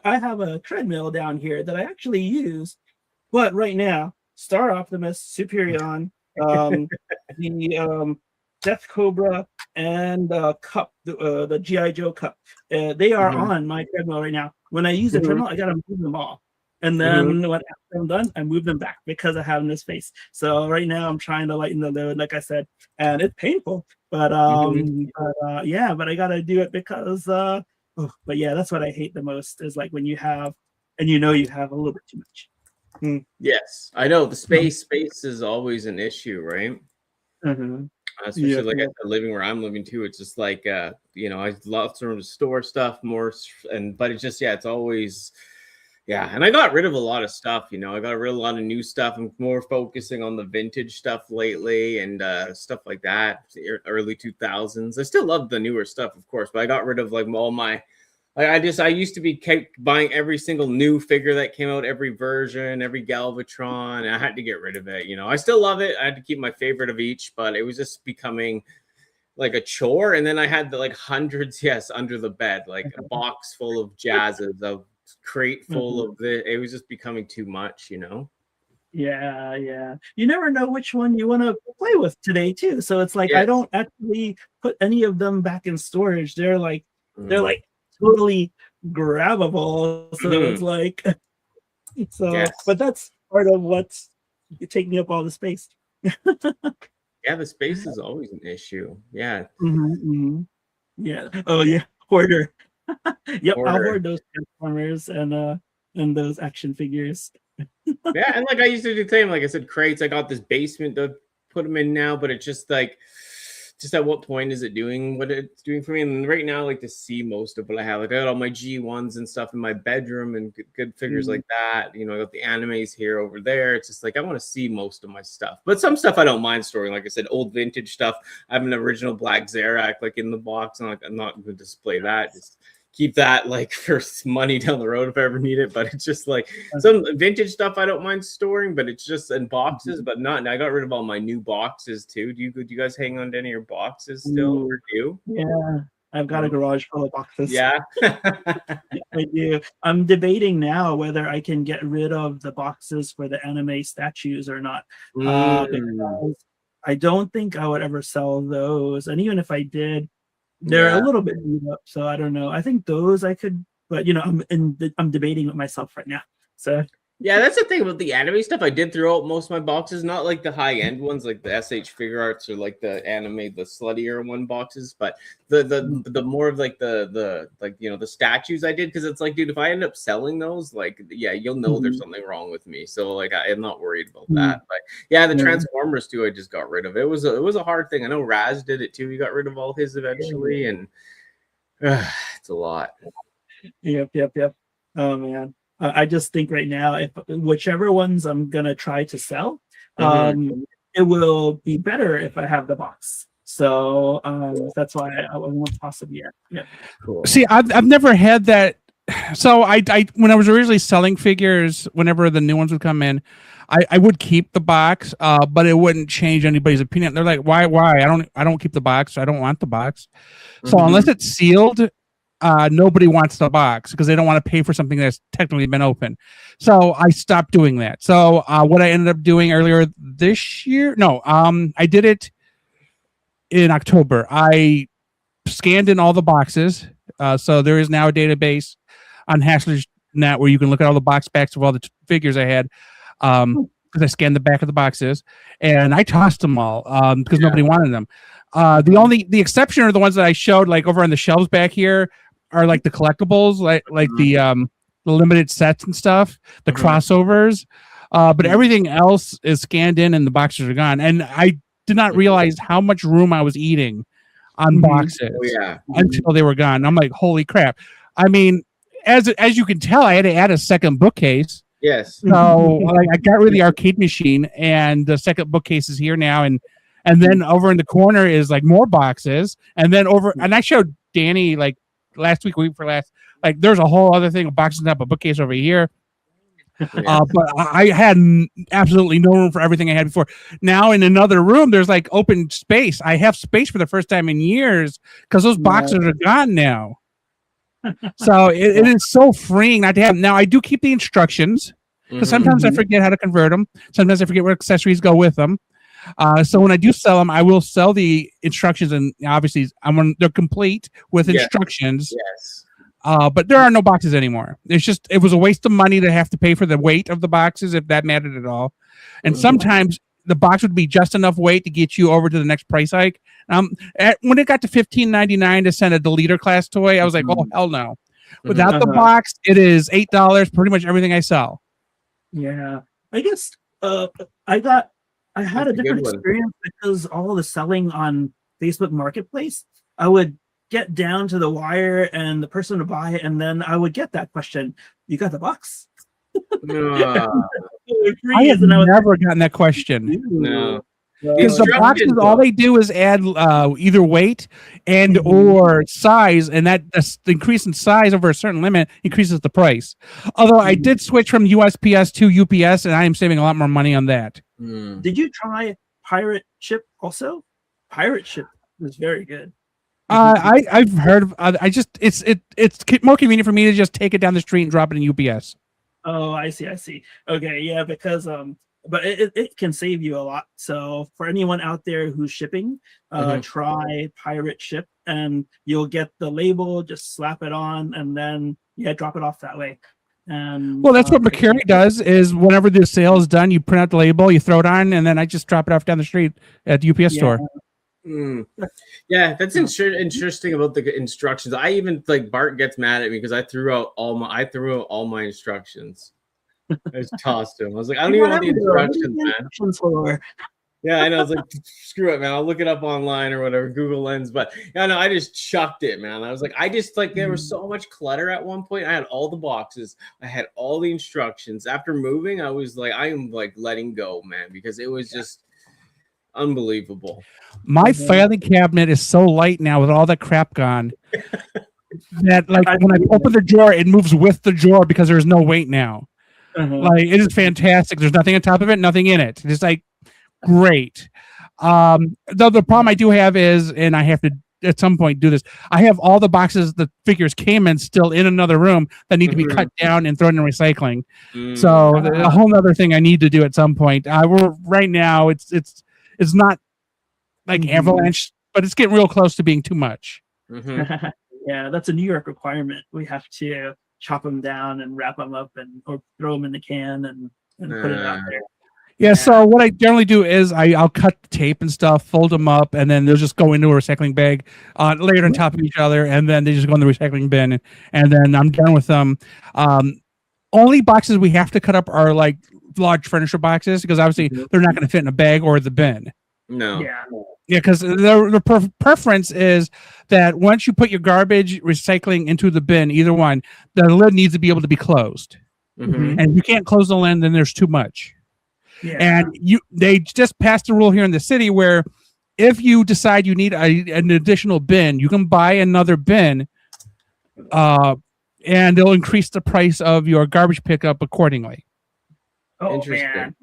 have a treadmill down here that I actually use, but right now, Star Optimus, Superion, the Death Cobra, and Cup, the GI Joe Cup. They are on my treadmill right now. When I use the treadmill, I gotta move them all, and then when I'm done, I move them back because I have no space. So right now I'm trying to lighten the load, like I said, and it's painful, but yeah, but I gotta do it because but yeah, that's what I hate the most is like when you have, and you know you have a little bit too much. Yes, I know the space is always an issue, right? Especially like at the living where I'm living too. It's just like you know, I love to store stuff more, but it's just it's always and I got rid of a lot of stuff, you know. I got rid of a lot of new stuff. I'm more focusing on the vintage stuff lately and stuff like that, early 2000s. I still love the newer stuff, of course, but I got rid of like all my I used to be kept buying every single new figure that came out, every version, every Galvatron. I had to get rid of it. You know, I still love it. I had to keep my favorite of each, but it was just becoming like a chore. And then I had the like hundreds, under the bed, like a box full of jazzes, a crate full of the. It was just becoming too much, you know. Yeah. You never know which one you want to play with today, too. So it's like I don't actually put any of them back in storage. They're like totally grabbable, so it's like but that's part of what's taking up all the space. The space is always an issue. Oh yeah, hoarder. Hoarder. I'll hoard those Transformers and those action figures. And like I used to do the same, like I said, crates. I got this basement to put them in now, but it's just like at what point is it doing what it's doing for me? And right now I like to see most of what I have. Like I got all my G1s and stuff in my bedroom and good figures like that. You know, I got the animes here, over there. It's just like I want to see most of my stuff. But some stuff I don't mind storing. Like I said, old vintage stuff. I have an original black Zarak like in the box. And I'm not going to display that. Just keep that like for money down the road if I ever need it. But it's just like some vintage stuff I don't mind storing, but it's just in boxes, but not. I got rid of all my new boxes too. Do you guys hang on to any of your boxes still, or do? Yeah, I've got a garage full of boxes. Yeah. I do. I'm debating now whether I can get rid of the boxes for the anime statues or not. Because I don't think I would ever sell those. And even if I did, they're a little bit beat up, so I don't know. I think those I could, but you know, I'm debating with myself right now. So yeah, that's the thing about the anime stuff. I did throw out most of my boxes, not like the high end ones, like the SH Figure Arts or like the anime, the sluttier one boxes, but the more of like the like, you know, the statues I did, because it's like, dude, if I end up selling those, like, you'll know there's something wrong with me. So like I'm not worried about that. But the Transformers too, I just got rid of. It was a hard thing. I know Raz did it too. He got rid of all his eventually, and it's a lot. Yep. Oh man. I just think right now, if whichever ones I'm gonna try to sell, it will be better if I have the box. So that's why I won't possibly. Yeah. Cool. See, I've never had that. So I when I was originally selling figures, whenever the new ones would come in, I would keep the box, but it wouldn't change anybody's opinion. They're like, why? I don't keep the box. I don't want the box. So unless it's sealed, nobody wants the box because they don't want to pay for something that's technically been open. So I stopped doing that. So what I ended up doing earlier this year, I did it in October. I scanned in all the boxes. So there is now a database on Hassler's Net where you can look at all the box backs of all the figures I had. Because I scanned the back of the boxes and I tossed them all because nobody wanted them. The exception are the ones that I showed like over on the shelves back here are like the collectibles, like the limited sets and stuff, the crossovers. But everything else is scanned in and the boxes are gone. And I did not realize how much room I was eating on boxes until they were gone. I'm like, holy crap. I mean, as you can tell, I had to add a second bookcase. Yes. So I got rid of the arcade machine and the second bookcase is here now. And then over in the corner is like more boxes. And then and I showed Danny like last week like there's a whole other thing of boxes up a bookcase over here. But I had absolutely no room for everything I had before. Now in another room, there's like open space. I have space for the first time in years because those boxes are gone now. So it is so freeing not to have. Now I do keep the instructions because sometimes I forget how to convert them. Sometimes I forget what accessories go with them. So when I do sell them, I will sell the instructions, and obviously they're complete with instructions. Yes. But there are no boxes anymore. It was a waste of money to have to pay for the weight of the boxes, if that mattered at all. And sometimes the box would be just enough weight to get you over to the next price hike. When it got to $15.99 to send a deleter class toy, I was like, oh, hell no. Without the box, it is $8, pretty much everything I sell. Yeah. I guess I had a different experience because all the selling on Facebook Marketplace, I would get down to the wire and the person would buy it, and then I would get that question, you got the box? I have never gotten that question. No. Because the boxes, all they do is add either weight and or size, and that the increase in size over a certain limit increases the price. Although I did switch from USPS to UPS, and I am saving a lot more money on that. Did you try Pirate Ship also? Pirate Ship was very good. I've heard of. It's more convenient for me to just take it down the street and drop it in UPS. Oh, I see. Okay, yeah, because but it can save you a lot. So for anyone out there who's shipping, try Pirate Ship, and you'll get the label. Just slap it on, and then drop it off that way. And well, that's what McCary does. Is whenever the sale is done, you print out the label, you throw it on, and then I just drop it off down the street at the UPS store. Yeah, that's interesting about the instructions. I even Bart gets mad at me because I threw out all my instructions. I just tossed him. I was like, I don't even want the instructions, man. Yeah, I know. I was like, screw it, man. I'll look it up online or whatever, Google Lens. But yeah, no, I just chucked it, man. I was like, there was so much clutter at one point. I had all the boxes, I had all the instructions. After moving, I was like, I am letting go, man, because it was just unbelievable. My filing cabinet is so light now with all that crap gone that when I open the drawer, it moves with the drawer because there's no weight now. It is fantastic. There's nothing on top of it, nothing in it. It's great. The problem I do have is, and I have to at some point do this, I have all the boxes the figures came in still in another room that need to be cut down and thrown in recycling. So a whole other thing I need to do at some point. Right now it's not avalanche, but it's getting real close to being too much. Yeah, that's a New York requirement. We have to chop them down and wrap them up or throw them in the can and put it out there. Yeah, so what I generally do is I'll cut the tape and stuff, fold them up, and then they'll just go into a recycling bag, layered on top of each other, and then they just go in the recycling bin, and then I'm done with them. Only boxes we have to cut up are large furniture boxes, because obviously they're not going to fit in a bag or the bin. No. Yeah, because the preference is that once you put your garbage recycling into the bin, either one, the lid needs to be able to be closed. And if you can't close the lid, then there's too much. And they just passed a rule here in the city where if you decide you need an additional bin, you can buy another bin, and they'll increase the price of your garbage pickup accordingly. Oh, man.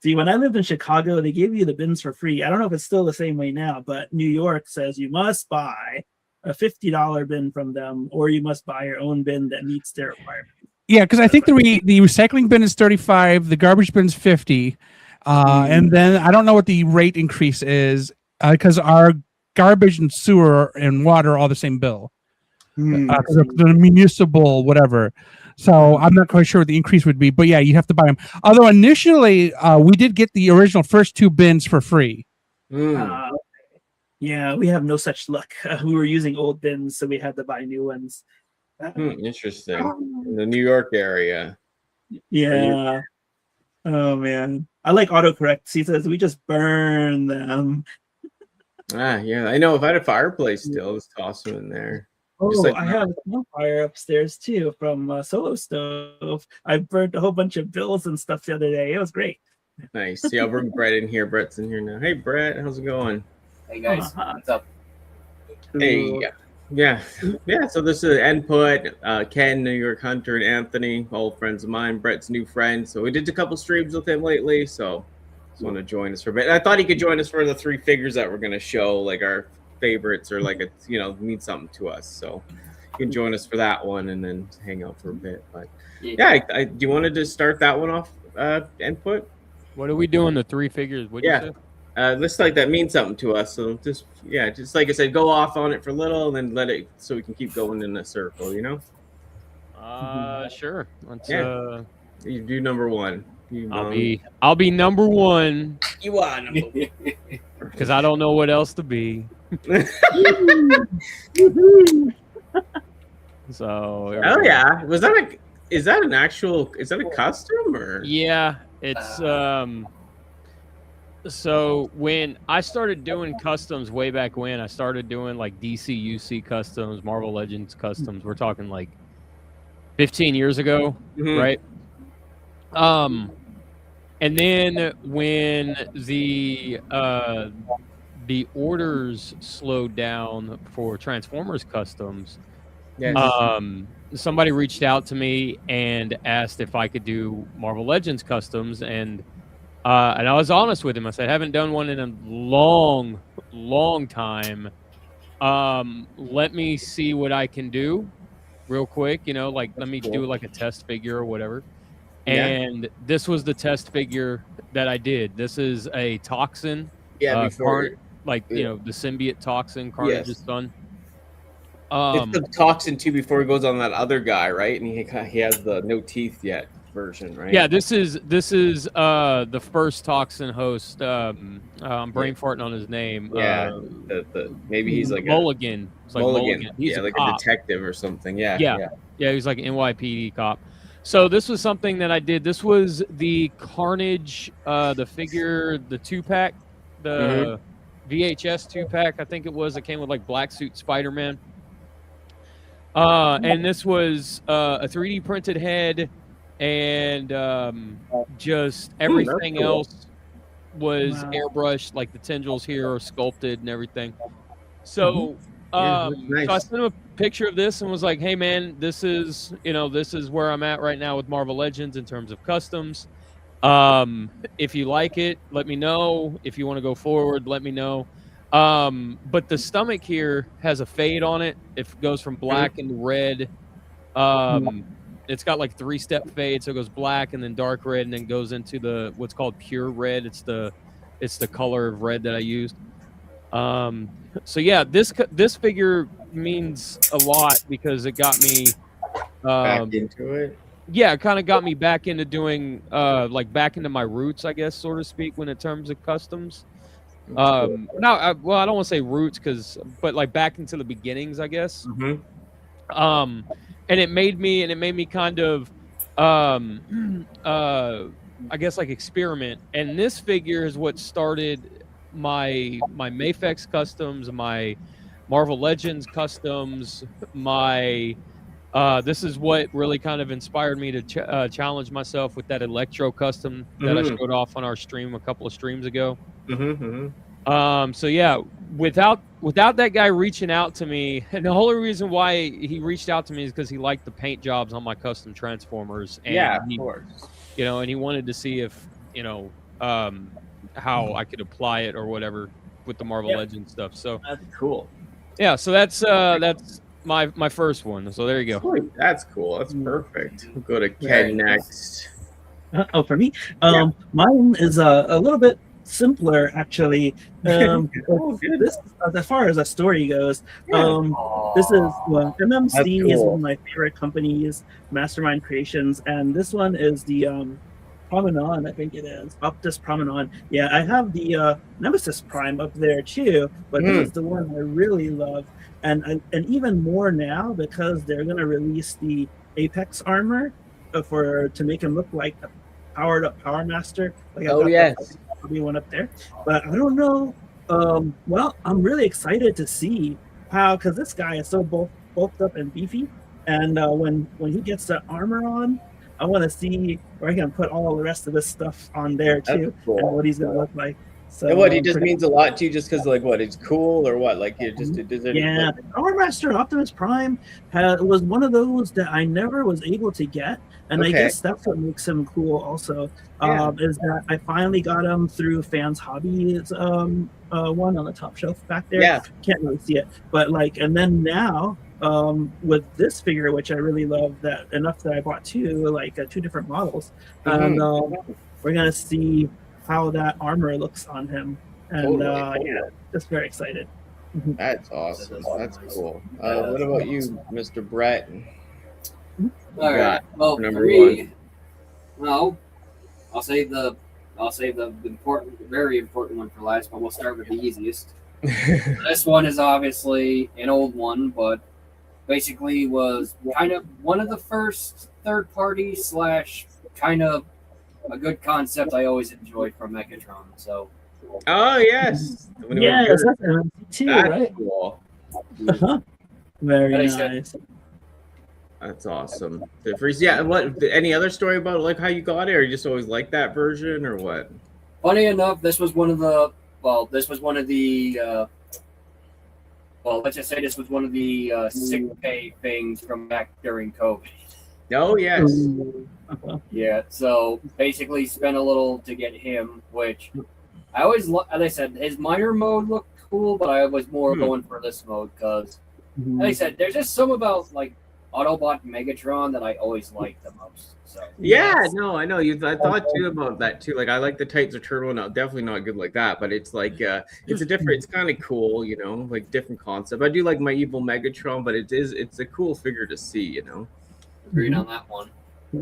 See, when I lived in Chicago, they gave you the bins for free. I don't know if it's still the same way now, but New York says you must buy a $50 bin from them, or you must buy your own bin that meets their requirements. Yeah, because I think the recycling bin is $35, the garbage bin is $50, and then I don't know what the rate increase is, because our garbage and sewer and water are all the same bill. The municipal whatever. So I'm not quite sure what the increase would be, but yeah, you have to buy them. Although initially we did get the original first 2 bins for free. Yeah, we have no such luck. We were using old bins, so we had to buy new ones. Interesting. In the New York area. Yeah. Oh man, I like autocorrect. He says we just burn them. Yeah, I know. If I had a fireplace still, just toss them in there. Oh, I have a fire upstairs too from Solo Stove. I burned a whole bunch of bills and stuff the other day. It was great. Nice. Yeah, I'll bring Brett in here. Brett's in here now. Hey, Brett, how's it going? Hey guys, what's up? Hey, yeah. So this is Input. Ken, New York Hunter, and Anthony, old friends of mine. Brett's new friend. So we did a couple streams with him lately. So just want to join us for a bit. And I thought he could join us for the 3 figures that we're gonna show, like our favorites, or mean something to us. So you can join us for that one and then hang out for a bit. But do you want to just start that one off, Input? What are we doing? The 3 figures? What you say? looks like that means something to us. So just like I said, go off on it for a little, and then let it so we can keep going in a circle. You know. Sure. Let's you do number one. I'll be number one. You are number one. Because I don't know what else to be. So yeah. Is that a custom or? Yeah, it's so when I started doing customs way back when, I started doing like DCUC customs, Marvel Legends customs. We're talking like 15 years ago, right? And then when the orders slowed down for Transformers customs, somebody reached out to me and asked if I could do Marvel Legends customs, and I was honest with him. I said, I haven't done one in a long time. Let me see what I can do real quick, like let me do like a test figure or whatever. And this was the test figure that I did. This is a Toxin. Before the symbiote Toxin, Carnage's son. It's the Toxin too before he goes on that other guy, right? And he has the no teeth yet version, right? Yeah, this is the first Toxin host. I'm brain farting on his name. Yeah, maybe he's like Mulligan. It's like Mulligan. He's like a detective or something. Yeah, he's like an NYPD cop. So this was something that I did. This was the Carnage, the figure, the 2-pack, the VHS 2-pack, I think it was. It came with like black suit Spider-Man. And this was a 3D printed head, and just everything else was airbrushed, like the tendrils here are sculpted and everything. So nice. So I sent him a picture of this and was like, hey man, this is where I'm at right now with Marvel Legends in terms of customs. If you like it, let me know. If you want to go forward, let me know. But the stomach here has a fade on it. It goes from black into red. It's got like 3-step fade, so it goes black and then dark red and then goes into what's called pure red. It's the color of red that I used. So yeah, this figure means a lot because it got me back into it. Yeah, it kind of got me back into doing back into my roots, I guess, so to speak, when in terms of customs. I don't want to say roots but like back into the beginnings, I guess. And it made me kind of I guess like experiment. And this figure is what started my Mafex customs, my Marvel Legends customs, this is what really kind of inspired me to challenge myself with that Electro custom that I showed off on our stream a couple of streams ago. So yeah, without that guy reaching out to me, and the whole reason why he reached out to me is because he liked the paint jobs on my custom Transformers. And of course. And he wanted to see if how I could apply it or whatever with the Marvel Legends stuff. So that's cool. Yeah, so that's my first one. So there you go. That's cool. That's perfect. We'll go to Ken next. For me, mine is a little bit simpler actually. This, as far as the story goes, this is MMC is one of my favorite companies, Mastermind Creations, and this one is the Promenon, I think it is. Optus Promenon. Yeah, I have the Nemesis Prime up there too, but this is the one I really love. And even more now because they're going to release the Apex armor to make him look like a powered up Power Master. Like probably one up there. But I don't know. Well, I'm really excited to see how, because this guy is so bulked up and beefy. And when he gets the armor on, I want to see where I can put all the rest of this stuff on there too, and what he's going to look like. So, and what, he just means a lot to you just because, like, what, it's cool or what? Like, it just, Power Master Optimus Prime was one of those that I never was able to get. And I guess that's what makes him cool also, is that I finally got him through Fans Hobbies one on the top shelf back there. Yeah. Can't really see it. But, like, and then now, with this figure, which I really love, that I bought two different models. And we're going to see how that armor looks on him. And just very excited. That's awesome. That's cool. What about you, Mr. Brett? All right. Well, number for me, one. well, I'll save the important, very important one for last, but we'll start with the easiest. This one is obviously an old one, but basically was kind of one of the first third-party / kind of a good concept I always enjoyed from Megatron. So. Oh yes. Yes, that's too, right? Cool. Very nice. That's awesome. Yeah. What? Any other story about like how you got it, or you just always like that version, or what? Funny enough, this was one of the. Let's just say this was one of the sick pay things from back during COVID. Oh yes. Yeah. So basically, spent a little to get him, which I always, as I said, his minor mode looked cool, but I was more going for this mode because, as I said, there's just some about like Autobot Megatron that I always liked the most. So yeah, no, I know you. I thought too about that too. Like I like the Titans of Turtle. Now, definitely not good like that, but it's like it's a different. It's kind of cool, you know, like different concept. I do like my evil Megatron, but it's a cool figure to see, you know. Agreed on that one.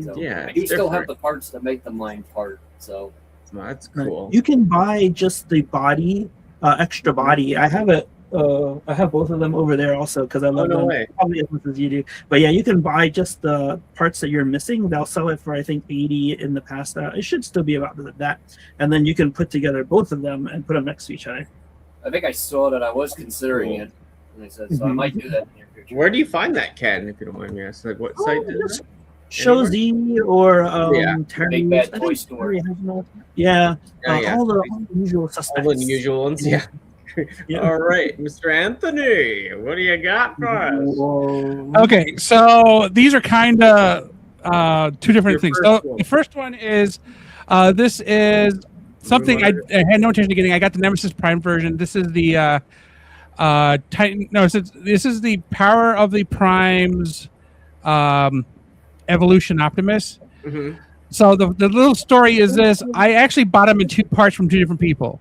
So, yeah, I do still have the parts to make the mine part, so that's cool. You can buy just the body, extra body. I have it. I have both of them over there also because I love them probably as much as you do. But yeah, you can buy just the parts that you're missing. They'll sell it for I think $80 in the past. It should still be about that, and then you can put together both of them and put them next to each other. I think I saw that. I was considering it, and I said so. I might do that in the near future. Where do you find that, Ken? If you don't mind me asking, like what site is it? Show Z or Big Bad Toy Store. Yeah, all the usual suspects. All the unusual ones, yeah. All right, Mr. Anthony, what do you got for us? Okay, so these are kind of two different things. So the first one is this is something I had no intention of getting. I got the Nemesis Prime version. This is the Titan. No, this is the Power of the Primes Evolution Optimus. So the little story is this: I actually bought them in two parts from two different people.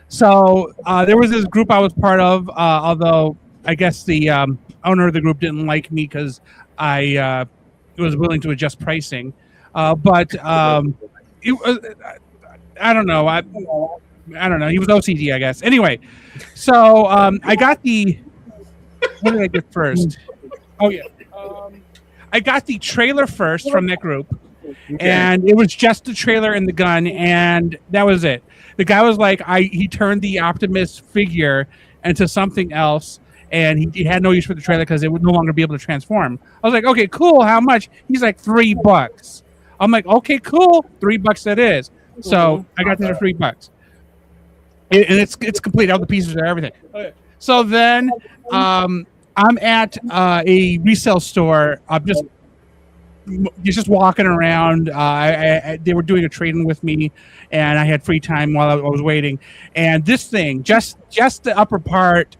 So there was this group I was part of, although I guess the owner of the group didn't like me because I was willing to adjust pricing. But it was, I don't know. I don't know. He was OCD, I guess. Anyway, so I got the. What did I get first? Oh yeah, I got the trailer first from that group, and it was just the trailer and the gun, and that was it. The guy was like, he turned the Optimus figure into something else, and he had no use for the trailer because it would no longer be able to transform. I was like, okay, cool. How much? He's like, $3. I'm like, okay, cool. $3 that is. So I got this for $3. And it's complete. All the pieces are everything. Okay. So then I'm at a resale store. I'm just walking around. They were doing a trade-in with me, and I had free time while I was waiting. And this thing, just the upper part,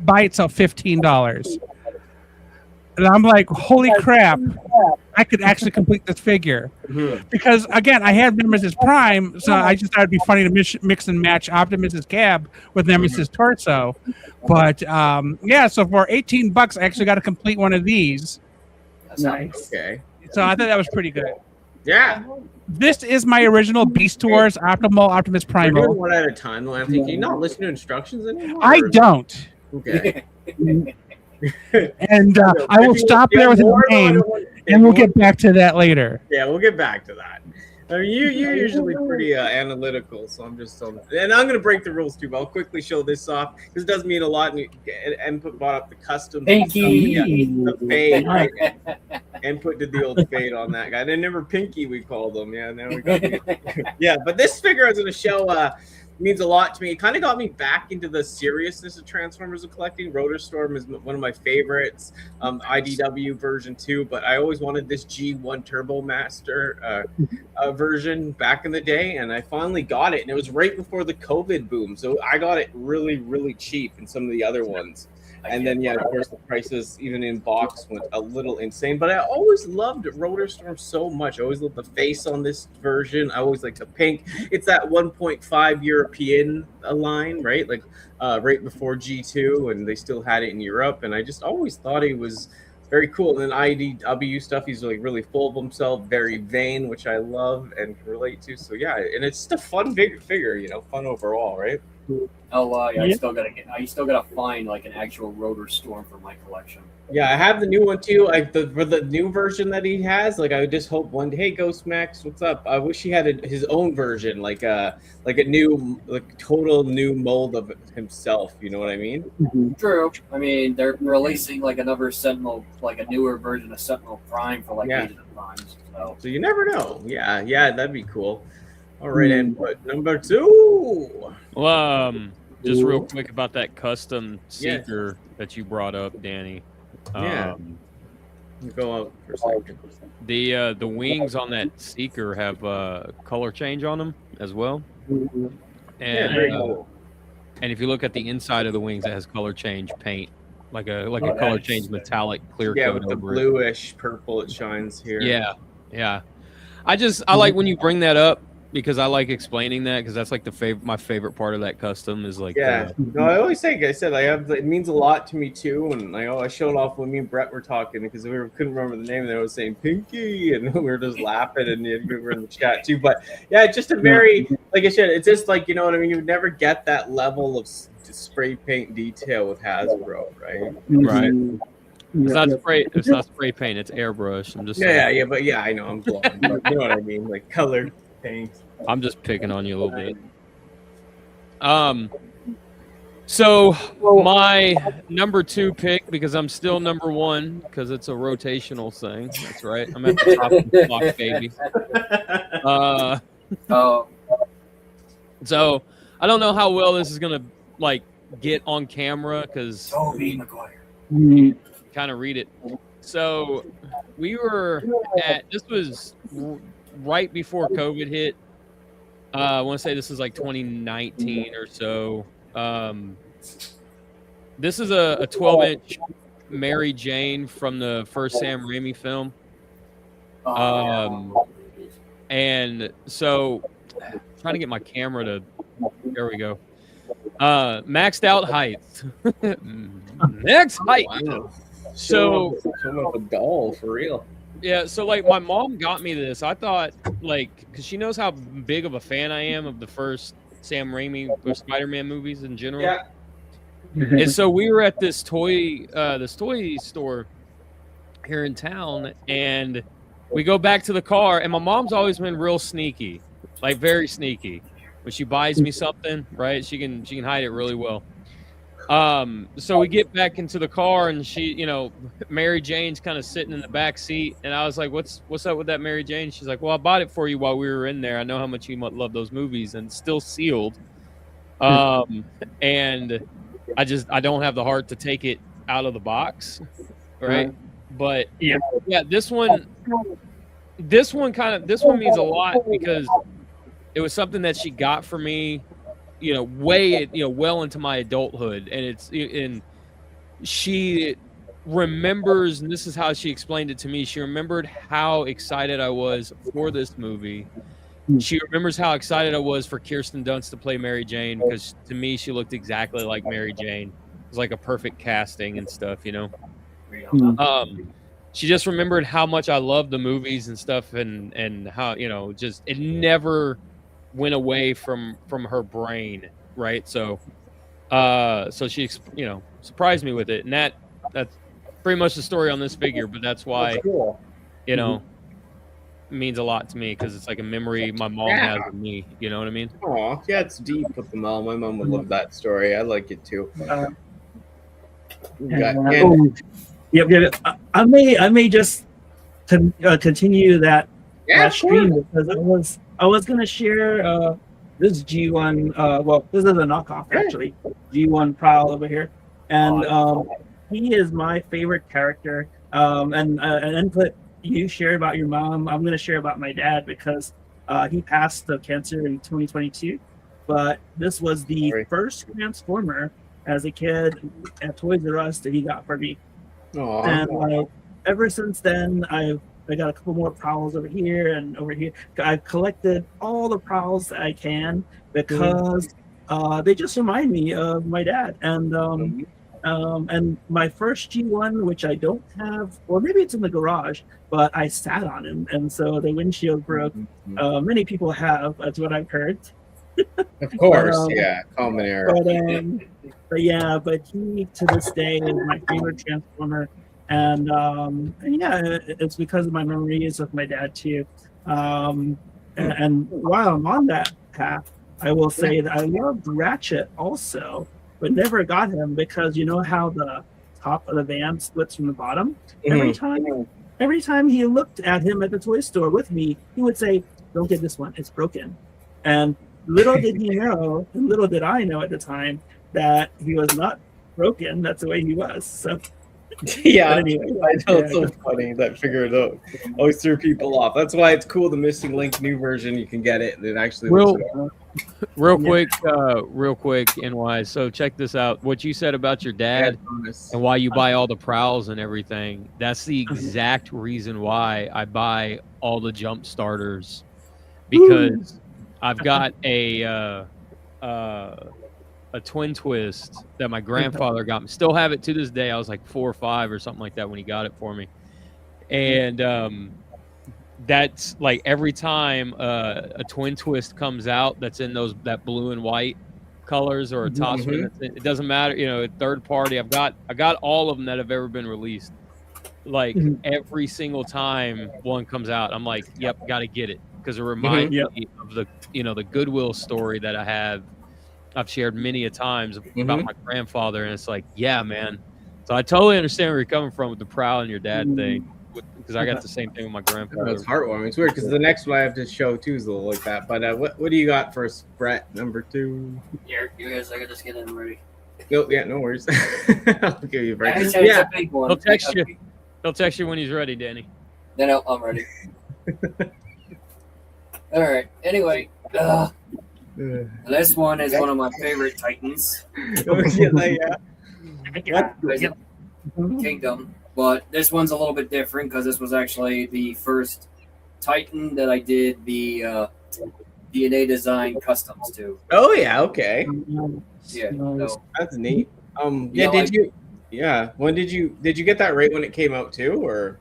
by itself, $15. And I'm like, holy crap! I could actually complete this figure because, again, I had Nemesis Prime, so I just thought it'd be funny to mix and match Optimus's cab with Nemesis torso. But yeah, so for $18, I actually got to complete one of these. Nice. Okay. So I thought that was pretty good. Yeah. This is my original Beast Wars Optimus Prime. We're doing one at a time, Anthony. Can you not listen to instructions anymore? I don't. Okay. And I will stop there with his name, and we'll get back to that later. Yeah, we'll get back to that. I mean, you're usually pretty analytical, so I'm just and I'm going to break the rules too, but I'll quickly show this off because it does mean a lot. And bought up the custom. Pinky. The fade. Right? Input did the old fade on that guy. They never Pinky, we called them. Yeah, now we got yeah, but this figure I was going to show means a lot to me. It kind of got me back into the seriousness of Transformers and collecting. Rotor Storm is one of my favorites. IDW version 2, but I always wanted this G1 Turbo Master version back in the day, and I finally got it, and it was right before the COVID boom, so I got it really, really cheap in some of the other ones. And then, yeah, of course, the prices, even in box, went a little insane. But I always loved Rotor Storm so much. I always loved the face on this version. I always liked the pink. It's that 1.5 European line, right? Like right before G2, and they still had it in Europe. And I just always thought he was very cool. And then IDW stuff, he's like really full of himself, very vain, which I love and can relate to. So, yeah, and it's just a fun figure, you know, fun overall, right? Oh, yeah. I still gotta find like an actual Rotor Storm for my collection. Yeah, I have the new one too. For the new version that he has, like I just hope one day, hey Ghost Max, what's up? I wish he had his own version, like a new, like total new mold of himself. You know what I mean? Mm-hmm. True. I mean, they're releasing like another Sentinel, like a newer version of Sentinel Prime for like Age of the Primes. So you never know. Yeah, that'd be cool. All right, input number 2. Well, just real quick about that custom Seeker that you brought up, Danny. Yeah. Go out for a second. The wings on that Seeker have color change on them as well. And, very cool. And if you look at the inside of the wings, it has color change paint, like a color change metallic clear coat with the over bluish purple it shines here. Yeah. I like when you bring that up, because I like explaining that, because that's like my favorite part of that custom is like no, I always say, like I said, it means a lot to me too, and I showed off when me and Brett were talking because we couldn't remember the name, and they were saying Pinky, and we were just laughing, and we were in the chat too. But yeah, just a very, like I said, it's just like, you know what I mean, you would never get that level of spray paint detail with Hasbro, right? Right. It's not spray paint, it's airbrush. I'm just saying. But I know I'm blowing, but you know what I mean, like colored paint. I'm just picking on you a little bit. So my number 2 pick, because I'm still number 1, because it's a rotational thing. That's right. I'm at the top of the block, baby. So I don't know how well this is gonna like get on camera, because Tobey Maguire. Kind of read it. So we were this was right before COVID hit. I want to say this is like 2019 or so. This is a 12-inch Mary Jane from the first Sam Raimi film. And so trying to get my camera to, there we go. Maxed out height. Next height. Wow. So a doll for real. Yeah, so like my mom got me this. I thought, like, because she knows how big of a fan I am of the first Sam Raimi or Spider-Man movies in general. Yeah. And so we were at this toy store here in town, and we go back to the car, and my mom's always been real sneaky, like very sneaky. When she buys me something, right, she can hide it really well. So we get back into the car, and she, Mary Jane's kind of sitting in the back seat, and I was like, what's up with that Mary Jane? She's like, well, I bought it for you while we were in there. I know how much you love those movies, and it's still sealed. And I don't have the heart to take it out of the box, right? But yeah, this one means a lot because it was something that she got for me, well into my adulthood, and she remembers, and this is how she explained it to me. She remembered how excited I was for this movie. She remembers how excited I was for Kirsten Dunst to play Mary Jane, because to me, she looked exactly like Mary Jane. It was like a perfect casting and stuff, She just remembered how much I loved the movies and stuff, and how, just it never went away from her brain, right? So she surprised me with it, and that's pretty much the story on this figure. But that's why it means a lot to me, because it's like a memory my mom has of me. You know what I mean? Oh, yeah, it's deep with the mom. My mom would love that story. I like it too. Yep. I may just continue that stream, because I was gonna share this G1. Well, this is a knockoff actually. G1 Prowl over here, and he is my favorite character. And an input you shared about your mom, I'm gonna share about my dad, because he passed of cancer in 2022. But this was the first Transformer as a kid at Toys R Us that he got for me. Aww. And like ever since then, I got a couple more prowls over here and over here. I've collected all the prowls that I can because they just remind me of my dad. And my first G1, which I don't have, or maybe it's in the garage, but I sat on him, and so the windshield broke. Many people have, that's what I've heard. Of course, yeah, common error. But he to this day is my favorite Transformer, and yeah, it's because of my memories of my dad too. And while I'm on that path, I will say that I loved Ratchet also, but never got him because you know how the top of the van splits from the bottom. Every time he looked at him at the toy store with me, he would say, "Don't get this one; it's broken." And little did he know, and little did I know at the time, that he was not broken. That's the way he was. So, yeah, anyway, I know it's so funny that figure it out. Always threw people off. That's why it's cool. The Missing Link new version, you can get it, and it actually real quick, NY. So check this out. What you said about your dad and why you buy all the prowls and everything. That's the exact reason why I buy all the jump starters, because I've got a twin twist that my grandfather got me. Still have it to this day. I was like 4 or 5 or something like that when he got it for me. And that's like every time a twin twist comes out that's in that blue and white colors, or a top spin, it doesn't matter, you know, third party. I got all of them that have ever been released. Like every single time one comes out, I'm like, yep, got to get it, because it reminds me of the Goodwill story that I've shared many a times about my grandfather, and it's like, yeah, man. So I totally understand where you're coming from with the prowl and your dad thing, because I got the same thing with my grandfather. It's heartwarming. It's weird because the next one I have to show too is a little like that. But what do you got first, Brett? Number 2. Yeah, you guys, I got just get in ready. No, yeah, no worries. I'll give you a break. Yeah, a big one. He'll text you. He'll text you when he's ready, Danny. Then I'm ready. All right. Anyway, this one is one of my favorite Titans. Kingdom. But this one's a little bit different because this was actually the first Titan that I did the DNA design customs to. Oh yeah, okay. Yeah, so, that's neat. When did you get that right when it came out too, or?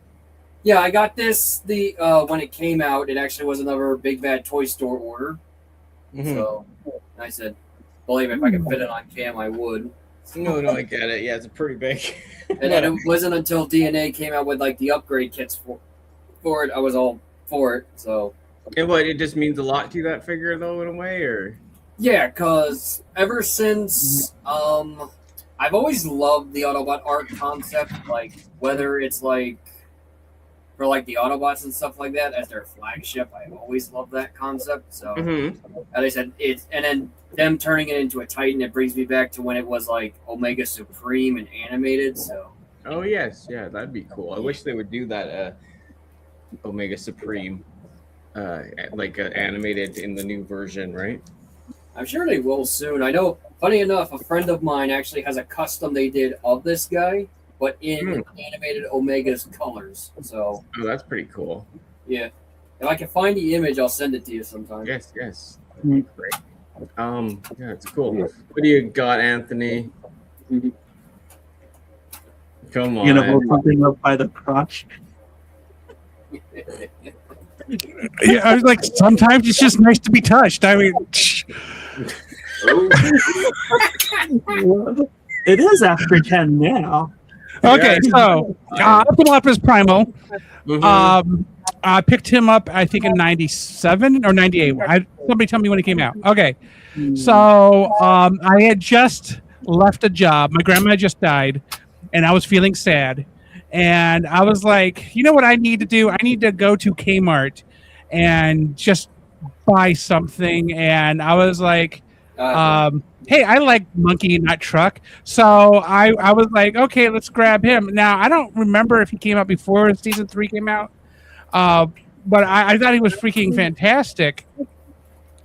Yeah, I got this when it came out. It actually was another Big Bad Toy Store order. So I said, believe if I could fit it on cam, I would. No, I get it. Yeah, it's pretty big. And then it wasn't until DNA came out with like the upgrade kits for it, I was all for it. So. And what, it just means a lot to you, that figure, though, in a way, or? Yeah, because ever since I've always loved the Autobot art concept, like whether it's like for like the Autobots and stuff like that as their flagship. I always loved that concept. So as I said, and then them turning it into a Titan, it brings me back to when it was like Omega Supreme and animated. So oh yes, yeah, that'd be cool. I wish they would do that Omega Supreme animated in the new version, right? I'm sure they will soon. I know, funny enough, a friend of mine actually has a custom they did of this guy, but in animated Omega's colors. So oh, that's pretty cool. Yeah. If I can find the image, I'll send it to you sometime. Yes. Great. Yeah, it's cool. What do you got, Anthony? Come on. You're gonna hold something up by the crotch. Yeah, I was like, sometimes it's just nice to be touched. I mean, it is after 10 now. Okay, so Optimus Primal. I picked him up, I think, in 97 or 98. Somebody tell me when he came out. Okay, so I had just left a job. My grandma had just died, and I was feeling sad. And I was like, you know what I need to do? I need to go to Kmart and just buy something. And I was like, hey, I like Monkey, not Truck. So I was like, okay, let's grab him. Now, I don't remember if he came out before season 3 came out, but I thought he was freaking fantastic.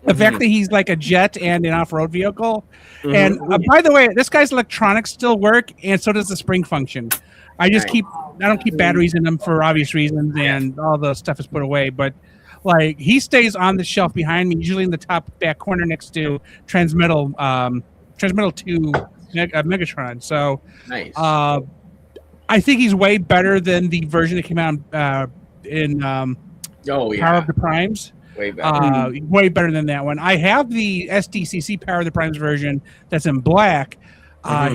The fact that he's like a jet and an off-road vehicle. And by the way, this guy's electronics still work, and so does the spring function. I don't keep batteries in them for obvious reasons, and all the stuff is put away. But like, he stays on the shelf behind me, usually in the top back corner next to Transmetal 2 Megatron. So nice. I think he's way better than the version that came out in Power of the Primes. Way better. Way better than that one. I have the SDCC Power of the Primes version that's in black.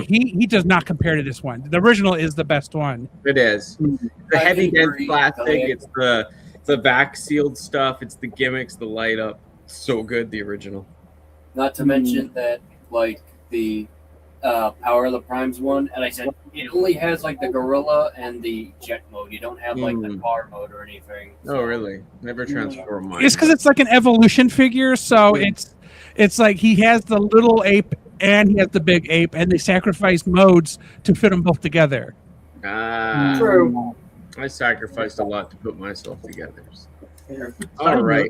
He does not compare to this one. The original is the best one. It is. The heavy dense plastic. It's the vac sealed stuff. It's the gimmicks, the light up. So good, the original. Not to mention that, like, the Power of the Primes one, and I said it only has like the gorilla and the jet mode. You don't have like the car mode or anything. So. Oh, really? Never transform mine. It's because it's like an evolution figure, so it's like he has the little ape and he has the big ape, and they sacrifice modes to fit them both together. True. I sacrificed a lot to put myself together. All right.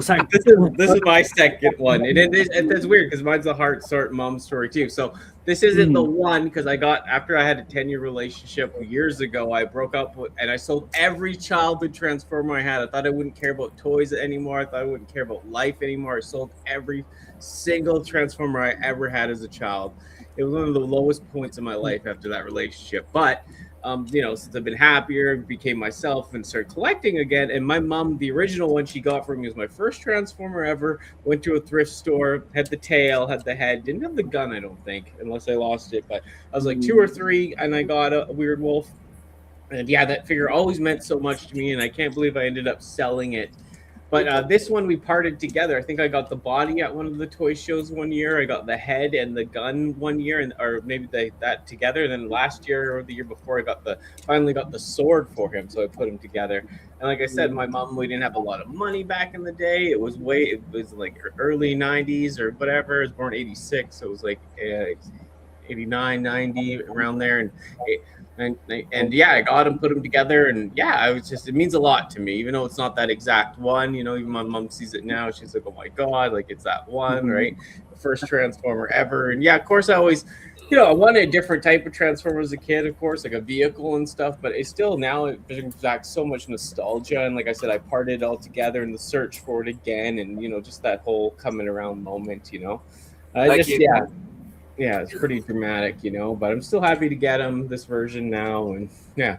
Sorry. This is my second one. It's weird because mine's a heart mom story too. So this isn't the one because after I had a 10-year relationship years ago, I broke up and I sold every childhood Transformer I had. I thought I wouldn't care about toys anymore. I thought I wouldn't care about life anymore. I sold every single Transformer I ever had as a child. It was one of the lowest points in my life after that relationship. But since I've been happier, became myself and started collecting again. And my mom, the original one she got for me was my first Transformer ever. Went to a thrift store, had the tail, had the head, didn't have the gun, I don't think, unless I lost it. But I was like 2 or 3, and I got a Weird Wolf. And yeah, that figure always meant so much to me, and I can't believe I ended up selling it. But this one we parted together. I think I got the body at one of the toy shows one year. I got the head and the gun one year, or maybe that together. And then last year or the year before, I finally got the sword for him, so I put them together. And like I said, my mom, we didn't have a lot of money back in the day. It was like early 90s or whatever. I was born 86, so it was like 89, 90, around there. And yeah, I got them, put them together, and yeah, it means a lot to me, even though it's not that exact one. Even my mom sees it now, she's like, oh my god, like it's that one, right? The first Transformer ever. And yeah, of course I always, I wanted a different type of Transformer as a kid, of course, like a vehicle and stuff, but it's still now it brings back so much nostalgia. And like I said, I parted it all together in the search for it again, and just that whole coming around moment. Yeah, it's pretty dramatic, but I'm still happy to get them, this version now. And yeah,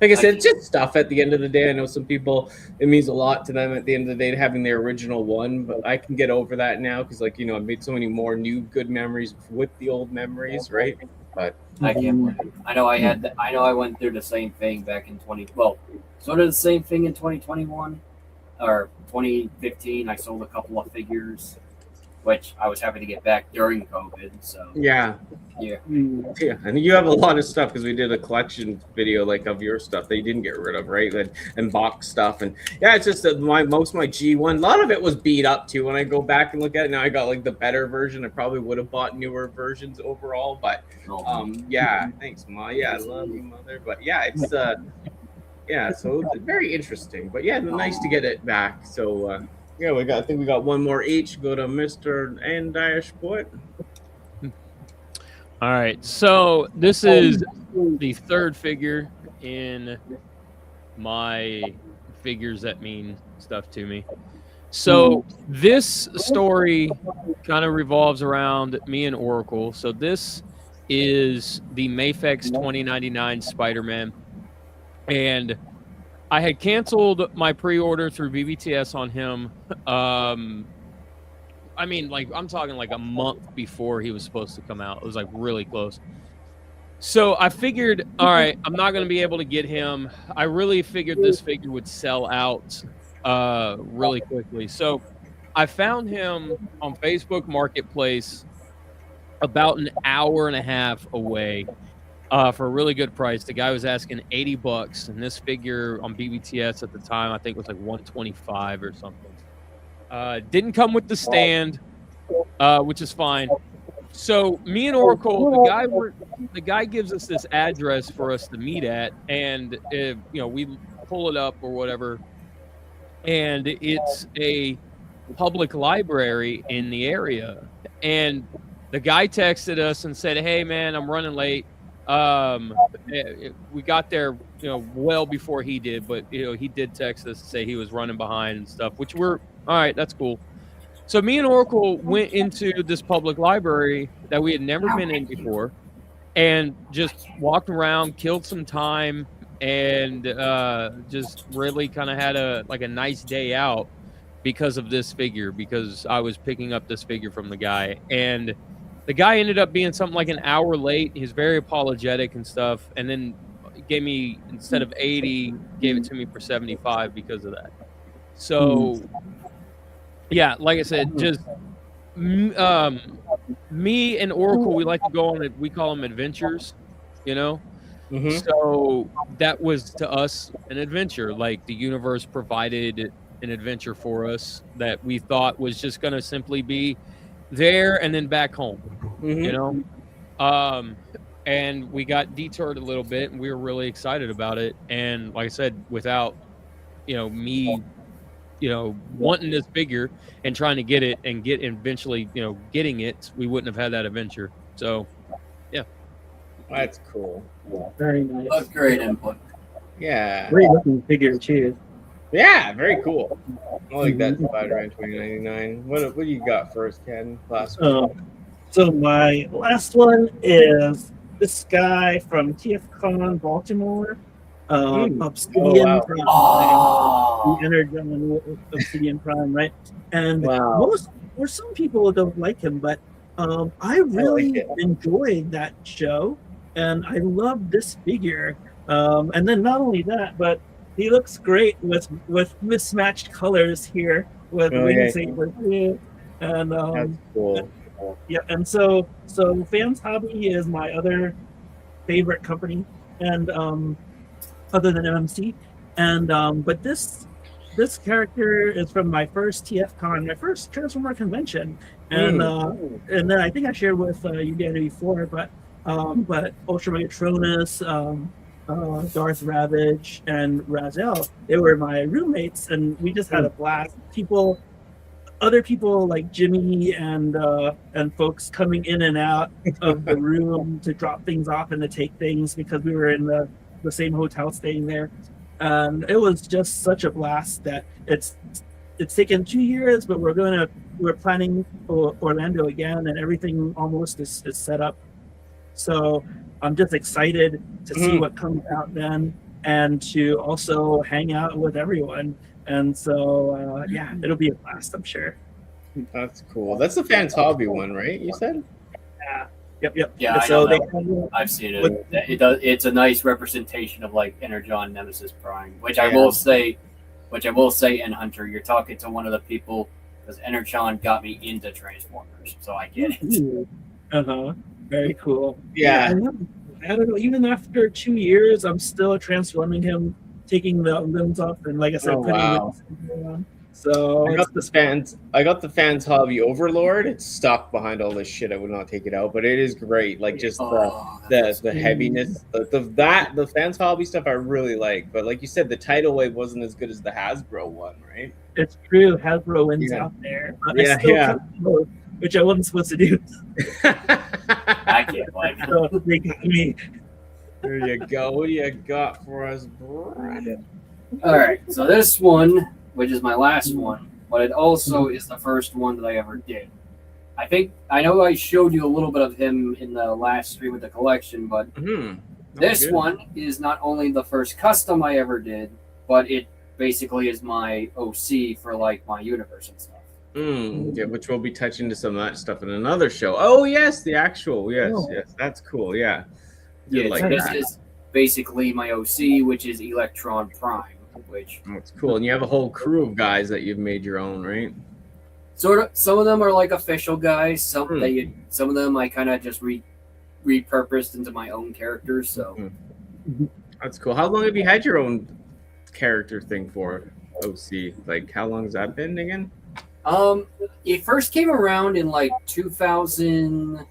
like I said, it's just stuff at the end of the day. I know some people, it means a lot to them at the end of the day having their original one, but I can get over that now because, I've made so many more new good memories with the old memories, right? But I can't believe. I know I went through the same thing back in sort of the same thing in 2021 or 2015. I sold a couple of figures, which I was happy to get back during COVID. So yeah. And you have a lot of stuff because we did a collection video of your stuff that you didn't get rid of, right? And box stuff, and yeah, it's just that most of my G1, a lot of it was beat up too. When I go back and look at it now, I got the better version. I probably would have bought newer versions overall, but yeah, thanks, Ma. Yeah, I love you, Mother. But yeah, it's so it's very interesting. But yeah, nice to get it back. So. Yeah, I think we got one more each. Go to Mr. Andashport. All right, so this is the third figure in my figures that mean stuff to me. So this story kind of revolves around me and Oracle. So this is the Mafex 2099 Spider-Man, and I had canceled my pre-order through BBTS on him. I'm talking a month before he was supposed to come out. It was really close. So I figured, all right, I'm not going to be able to get him. I really figured this figure would sell out really quickly. So I found him on Facebook Marketplace about an hour and a half away. For a really good price. The guy was asking $80, and this figure on BBTS at the time I think was $125 or something. Didn't come with the stand, which is fine. So me and Oracle, the guy gives us this address for us to meet at, and we pull it up or whatever, and it's a public library in the area, and the guy texted us and said, "Hey man, I'm running late. We got there, well before he did, but he did text us to say he was running behind and stuff, which we're all right. That's cool." So me and Oracle went into this public library that we had never been in before, and just walked around, killed some time, and just really kind of had a nice day out because of this figure, because I was picking up this figure from the guy, and the guy ended up being something like an hour late. He's very apologetic and stuff, and then gave me, instead of 80, gave it to me for 75 because of that. So yeah, like I said, just me and Oracle, we like to go on it. We call them adventures, So that was to us an adventure. Like the universe provided an adventure for us that we thought was just going to simply be there and then back home, and we got detoured a little bit, and we were really excited about it. And like I said, without me wanting this figure and trying to get it and eventually getting it, we wouldn't have had that adventure. So yeah, that's cool. Very nice. That's great input. Yeah, great looking figure too. Yeah, very cool. I like that Spider-Man 2099. What do you got first, Ken? Last one. So my last one is this guy from TFCon Baltimore. Obsidian Prime. He entered Obsidian Prime, right? And some people don't like him, but I really enjoyed that show, and I love this figure. And then not only that, but he looks great with mismatched colors here with wings and that's cool. Yeah, and so Fans Hobby is my other favorite company, and other than MMC, and but this character is from my first TFCon, my first Transformer convention, and then I think I shared with you guys before, but Ultra Megatronus, Darth Ravage, and Razel, they were my roommates, and we just had a blast. Other people like Jimmy and folks coming in and out of the room to drop things off and to take things, because we were in the same hotel staying there. And it was just such a blast that it's taken 2 years, but we're planning for Orlando again, and everything almost is set up. So I'm just excited to see what comes out then, and to also hang out with everyone. And so, it'll be a blast, I'm sure. That's cool. That's the Fans Hobby one, right? You said? Yeah. Yep. Yeah, so I've seen it. It's a nice representation of like Energon Nemesis Prime, which I will say, Nyhunter, you're talking to one of the people, because Energon got me into Transformers, so I get it. Very cool. Yeah. I don't know. Even after 2 years, I'm still transforming him, taking the limbs off, and like I said, putting limbs on. So I got the Fans Hobby Overlord. It's stuck behind all this shit. I would not take it out, but it is great. Like just the heaviness, the Fans Hobby stuff I really like. But like you said, the Tidal Wave wasn't as good as the Hasbro one, right? It's true. Hasbro wins out there. But I still took, which I wasn't supposed to do. I can't like it. So they got me. There you go. What do you got for us, Brad? All right. So this one, which is my last one, but it also is the first one that I ever did. I know I showed you a little bit of him in the last stream with the collection, but this one is not only the first custom I ever did, but it basically is my OC for like my universe and stuff. Yeah, which we'll be touching to some of that stuff in another show. Oh yes, the actual yes, that's cool. Yeah, so this is basically my OC, which is Electron Prime. That's cool. And you have a whole crew of guys that you've made your own, right? Sort of. Some of them are like official guys. Some of them I kind of just repurposed into my own characters. So that's cool. How long have you had your own character thing for OC? Like, how long has that been again? It first came around in like 2000,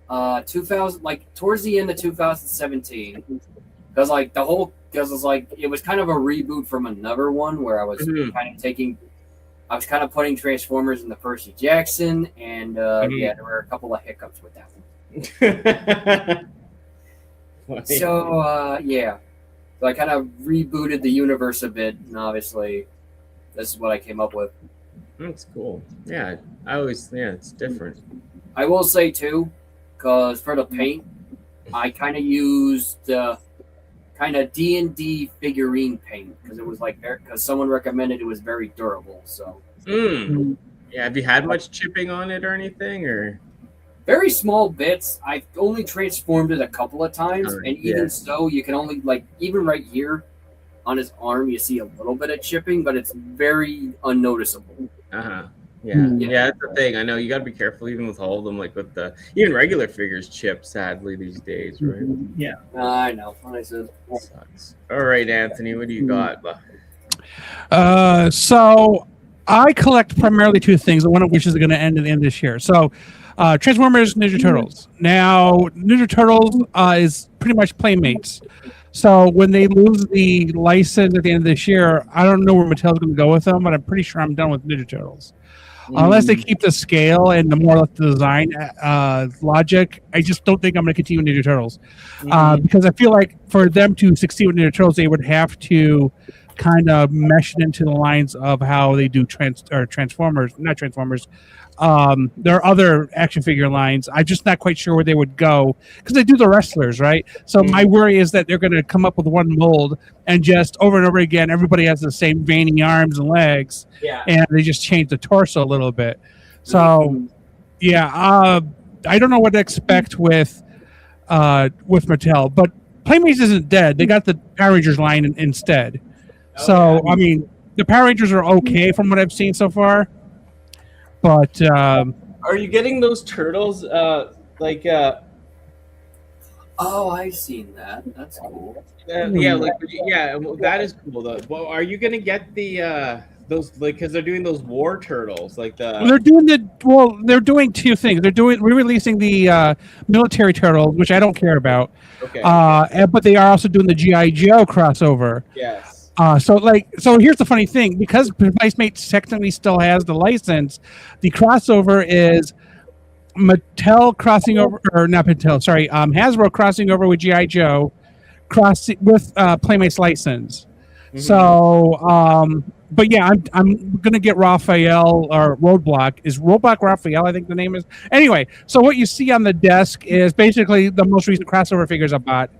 like towards the end of 2017, because like it was kind of a reboot from another one where I was kind of I was kind of putting Transformers in the Percy Jackson, and yeah, there were a couple of hiccups with that one. So yeah, so I kind of rebooted the universe a bit, and obviously, this is what I came up with. That's cool. Yeah, it's different. I will say too, because for the paint, I kind of used kind of D&D figurine paint because it was like because someone recommended it was very durable. So yeah, have you had much chipping on it or anything, or very small bits? I've only transformed it a couple of times, and even so, you can only even right here on his arm, you see a little bit of chipping, but it's very unnoticeable. Yeah, that's the thing. I know you got to be careful even with all of them, like with the even regular figures chip, sadly these days, right? Yeah, I know. What I said sucks. All right, Anthony, what do you got? So I collect primarily two things, one of which is going to end at the end of this year. So Transformers, Ninja Turtles. Now Ninja Turtles is pretty much Playmates. So when they lose the license at the end of this year, I don't know where Mattel's going to go with them, but I'm pretty sure I'm done with Ninja Turtles. Unless they keep the scale and the more the design logic, I just don't think I'm going to continue with Ninja Turtles. Because I feel like for them to succeed with Ninja Turtles, they would have to kind of mesh it into the lines of how they do Transformers, not Transformers. There are other action figure lines. I'm just not quite sure where they would go because they do the wrestlers, right? So my worry is that they're going to come up with one mold and just over and over again, everybody has the same veiny arms and legs, and they just change the torso a little bit. So, I don't know what to expect with Mattel, but Playmates isn't dead. They got the Power Rangers line instead. I mean, the Power Rangers are okay from what I've seen so far. But are you getting those turtles? Oh, I've seen that. That's cool. That is cool though. Well, are you gonna get the those because they're doing those war turtles they're doing two things. They're re-releasing the military turtles, which I don't care about. Okay. But they are also doing the G.I. Joe crossover. Yes. So here's the funny thing, because Playmates technically still has the license, the crossover is Mattel crossing over, or not Mattel, sorry, Hasbro crossing over with G.I. Joe, with Playmates license. But yeah, I'm gonna get Raphael or Roadblock. Is Roadblock Raphael? I think the name is. Anyway, so what you see on the desk is basically the most recent crossover figures I bought,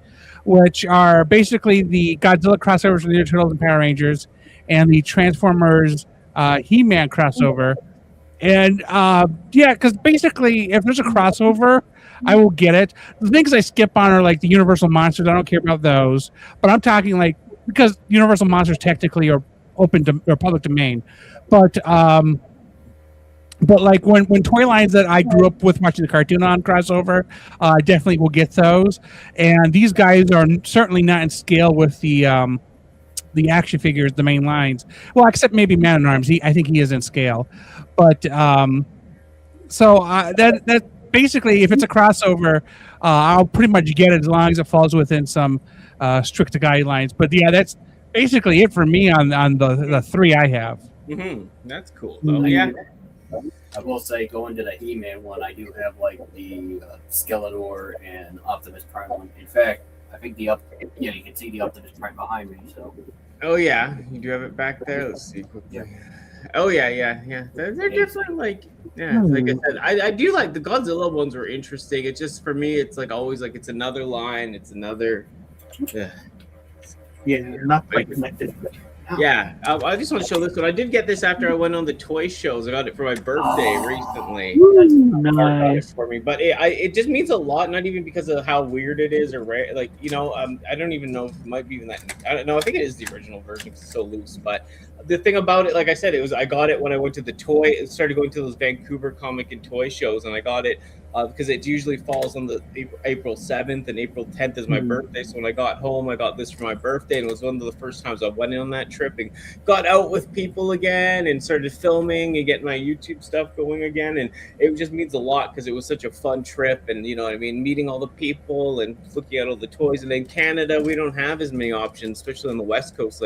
which are basically the Godzilla crossovers from the Ninja Turtles and Power Rangers, and the Transformers He-Man crossover. And because basically, if there's a crossover, I will get it. The things I skip on are like the Universal Monsters. I don't care about those. But I'm talking because Universal Monsters technically are open to or public domain. But like when toy lines that I grew up with watching the cartoon on crossover, I definitely will get those. And these guys are certainly not in scale with the action figures, the main lines. Well, except maybe Man at Arms. I think he is in scale. But that basically, if it's a crossover, I'll pretty much get it as long as it falls within some strict guidelines. But yeah, that's basically it for me on the three I have. That's cool though. Yeah. I will say, going to the He-Man one, I do have the Skeletor and Optimus Prime one. In fact, I think you can see the Optimus Prime behind me. So. Oh yeah, you do have it back there. Let's see quickly. Oh yeah. They're different. Like I said, I do like the Godzilla ones were interesting. It's just for me, it's always it's another line. It's another. Yeah, you're not quite connected. Yeah, I just want to show this one. I did get this after I went on the toy shows. I got it for my birthday recently. Nice for me, but it just means a lot. Not even because of how weird it is or rare. I don't even know if it might be even that. I don't know. I think it is the original version because it's so loose. But the thing about it, like I said, I got it when I went to started going to those Vancouver comic and toy shows, and I got it because it usually falls on the April 7th and April 10th is my birthday. So when I got home, I got this for my birthday, and it was one of the first times I went on that trip and got out with people again and started filming and getting my YouTube stuff going again. And it just means a lot because it was such a fun trip, and you know what I mean, meeting all the people and looking at all the toys. And in Canada, we don't have as many options, especially on the West Coast.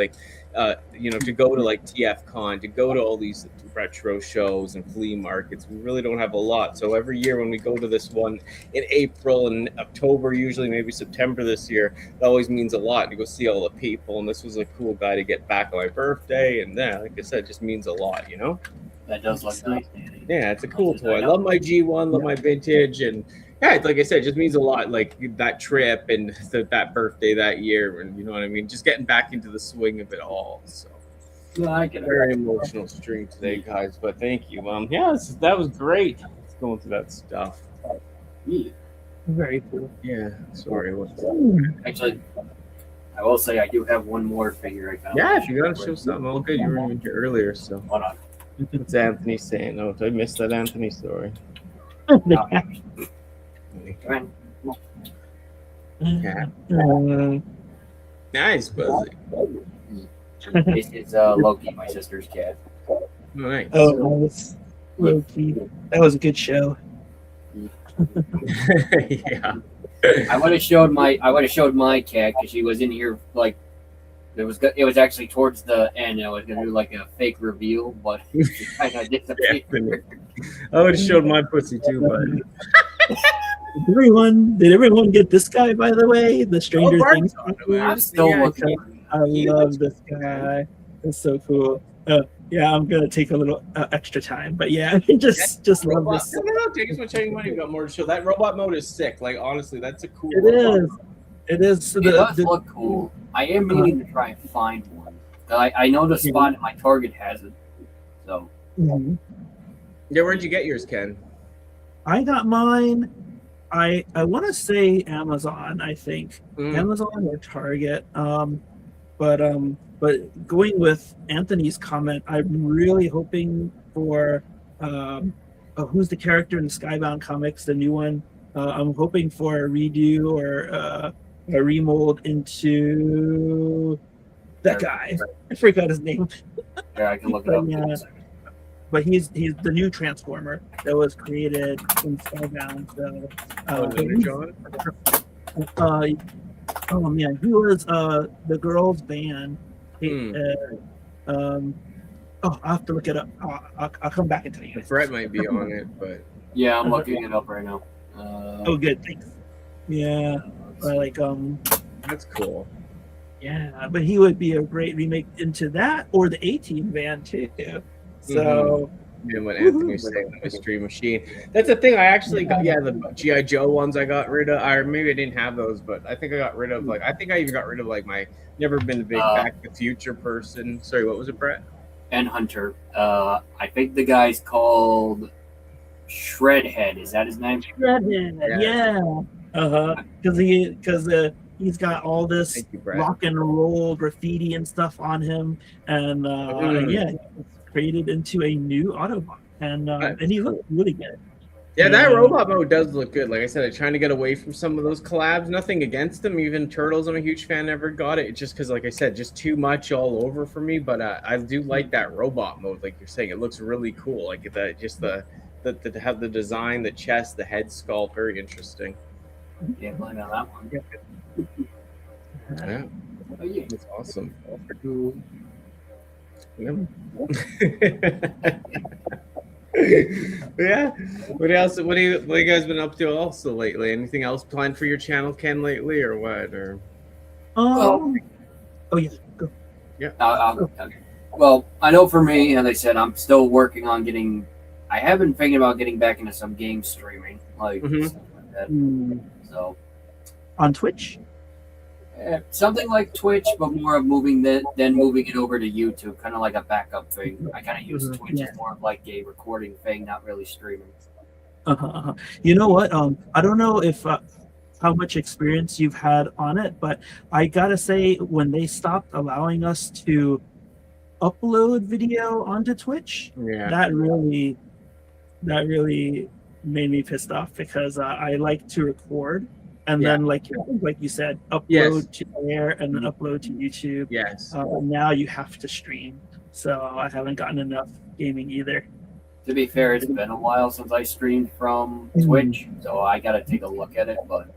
to go to like TF Con, to go to all these retro shows and flea markets. We really don't have a lot. So every year when we go to this one in April and October, usually maybe September this year, that always means a lot to go see all the people. And this was a cool guy to get back on my birthday. And yeah, like I said, it just means a lot, you know? That does look nice. Yeah, it's a cool toy. I love my G1, love my vintage, and yeah, like I said, it just means a lot. Like that trip and that birthday that year, and you know what I mean. Just getting back into the swing of it all. So, I get it. Very emotional stream today, guys. But thank you. Yeah, that was great. Let's go into that stuff. Yeah. Very cool. Yeah. Sorry. Actually, I will say I do have one more figure I found. Yeah, if you gotta show something, all good. You were in here earlier, so. Hold on. What's Anthony saying? Oh, did I miss that Anthony story? Yeah. Nice, Buzzy. This is Loki, my sister's cat. Oh, nice. Oh, nice. Loki. That was a good show. Yeah. I would have showed my cat because she was in here like it was actually towards the end. I was gonna do like a fake reveal, but she kind of disappeared. I would have showed my pussy too, but Did everyone get this guy, by the way? The Stranger Things. I'm still looking. I love this guy. It's so cool. Yeah, I'm gonna take a little extra time, but yeah, just love this. No, take as much time you want. You've got more to show. That robot mode is sick. Like honestly, that's a cool. It is. So it does look cool. I am meaning to try and find one. I know the spot in my Target has it. So. Mm-hmm. Yeah, where'd you get yours, Ken? I got mine. I want to say Amazon. I think Amazon or Target. But going with Anthony's comment, I'm really hoping for who's the character in the Skybound comics, the new one. I'm hoping for a redo or a remold into that guy. I forgot his name. Yeah, I can look it up. Yeah. But he's the new Transformer that was created in Skybound. Oh man, he was the girls' band. I'll have to look it up. I'll come back and tell you. Brett might be on it, but yeah, I'm looking it up right now. Oh, good, thanks. Yeah, that's cool. Yeah, but he would be a great remake into that or the A-Team band too. So. And what Anthony was saying, the Mystery Machine. That's the thing. I actually got the G.I. Joe ones I got rid of. Or maybe I didn't have those, but I think I got rid of I think I even got rid of my never been a big Back to the Future person. Sorry, what was it, Brett? Nyhunter. I think the guy's called Shredhead. Is that his name? Shredhead. Yeah. Because he's got all this rock and roll graffiti and stuff on him, and it's created into a new Autobot, and he looked really good. Yeah, that robot mode does look good. Like I said, I'm trying to get away from some of those collabs. Nothing against them. Even Turtles, I'm a huge fan. Never got it. It's just because, like I said, just too much all over for me. But I do like that robot mode. Like you're saying, it looks really cool. Like that, just the have the design, the chest, the head sculpt, very interesting. Yeah, blind on that one. Yeah, oh, yeah. It's awesome. Yeah. What else? What have you guys been up to also lately? Anything else planned for your channel, Ken, lately, or what? Or oh yeah, go. Yeah. I'll go. Okay. Well, I know for me, as I said, I'm still working on getting. I have been thinking about getting back into some game streaming, stuff like that. So, on Twitch. Something like Twitch, but more of moving it over to YouTube, kind of like a backup thing. I kind of use Twitch as more of like a recording thing, not really streaming. You know what? I don't know if how much experience you've had on it, but I gotta say, when they stopped allowing us to upload video onto Twitch, that really made me pissed off because I like to record. And then, like you said, upload to there and then upload to YouTube. Yes. Now you have to stream. So I haven't gotten enough gaming either. To be fair, it's been a while since I streamed from Twitch, so I got to take a look at it. But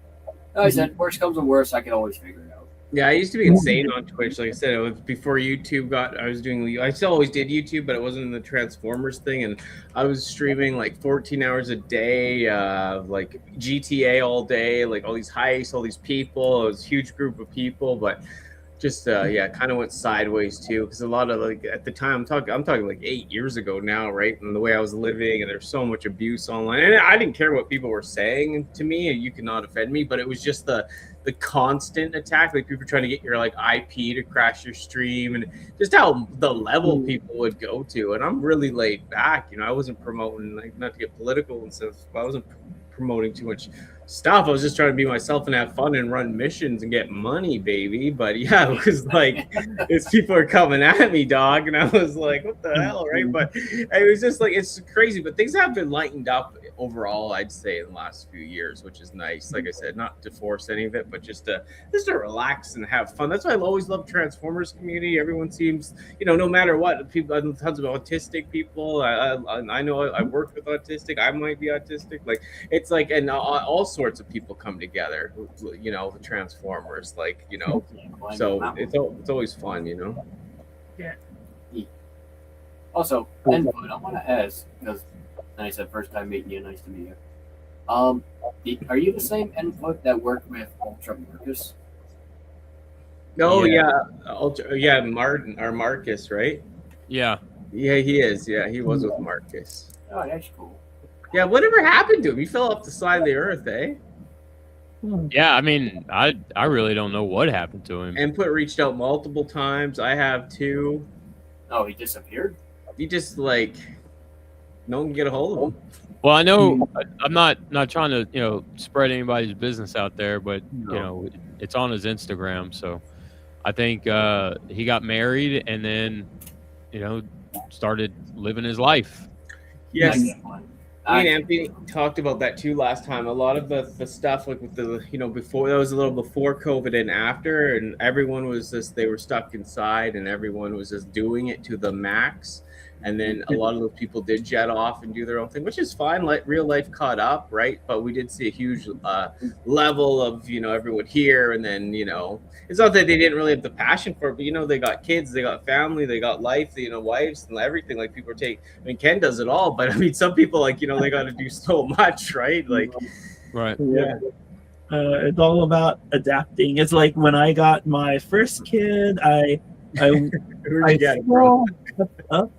like I said, worst comes to worst, I can always figure it out. Yeah, I used to be insane on Twitch. Like I said, it was before YouTube got. I was doing. I still always did YouTube, but it wasn't in the Transformers thing. And I was streaming like 14 hours a day, like GTA all day, like all these heists, all these people. It was a huge group of people, but just yeah, kind of went sideways too. Because a lot of like at the time, I'm talking like 8 years ago now, right? And the way I was living, and there's so much abuse online, and I didn't care what people were saying to me. You cannot offend me, but it was just the constant attack, like people trying to get your like IP to crash your stream, and just how the level people would go to. And I'm really laid back, you know. I wasn't promoting, like, not to get political and stuff, but I wasn't promoting too much stuff. I was just trying to be myself and have fun and run missions and get money, baby. But yeah, it was like these people are coming at me, dog, and I was like, what the hell, right? But it was just like, it's crazy. But things have been lightened up overall, I'd say, in the last few years, which is nice. Like I said, not to force any of it, but just to relax and have fun. That's why I always love Transformers community. Everyone seems, you know, no matter what, people, tons of autistic people. I know I work with autistic. I might be autistic. Like, it's like, and all sorts of people come together, you know, the Transformers, like, you know, so it's always fun, you know. Yeah. Also, I want to ask, because I said first time meeting you, nice to meet you. Are you the same input that worked with Ultra Marcus? Oh yeah, yeah, Martin or Marcus, right? Yeah, he is. Yeah, he was with Marcus. Oh, that's cool. Yeah, whatever happened to him? He fell off the side of the earth, eh? Yeah, I mean, I really don't know what happened to him. Input reached out multiple times. I have too. Oh, he disappeared? He just, like, no one can get a hold of him. Well, I know I'm not trying to, you know, spread anybody's business out there, but you know, it's on his Instagram. So I think he got married and then, you know, started living his life. Yes. Me and Anthony talked about that too last time. A lot of the stuff, like with the, you know, before, that was a little before COVID and after, and everyone was just, they were stuck inside and everyone was just doing it to the max. And then a lot of those people did jet off and do their own thing, which is fine. Like, real life caught up, right? But we did see a huge level of, you know, everyone here. And then, you know, it's not that they didn't really have the passion for it, but, you know, they got kids, they got family, they got life, you know, wives and everything. Like, people I mean, Ken does it all, but I mean, some people, like, you know, they got to do so much, right? Like, right. Yeah. It's all about adapting. It's like when I got my first kid, I scrolled up.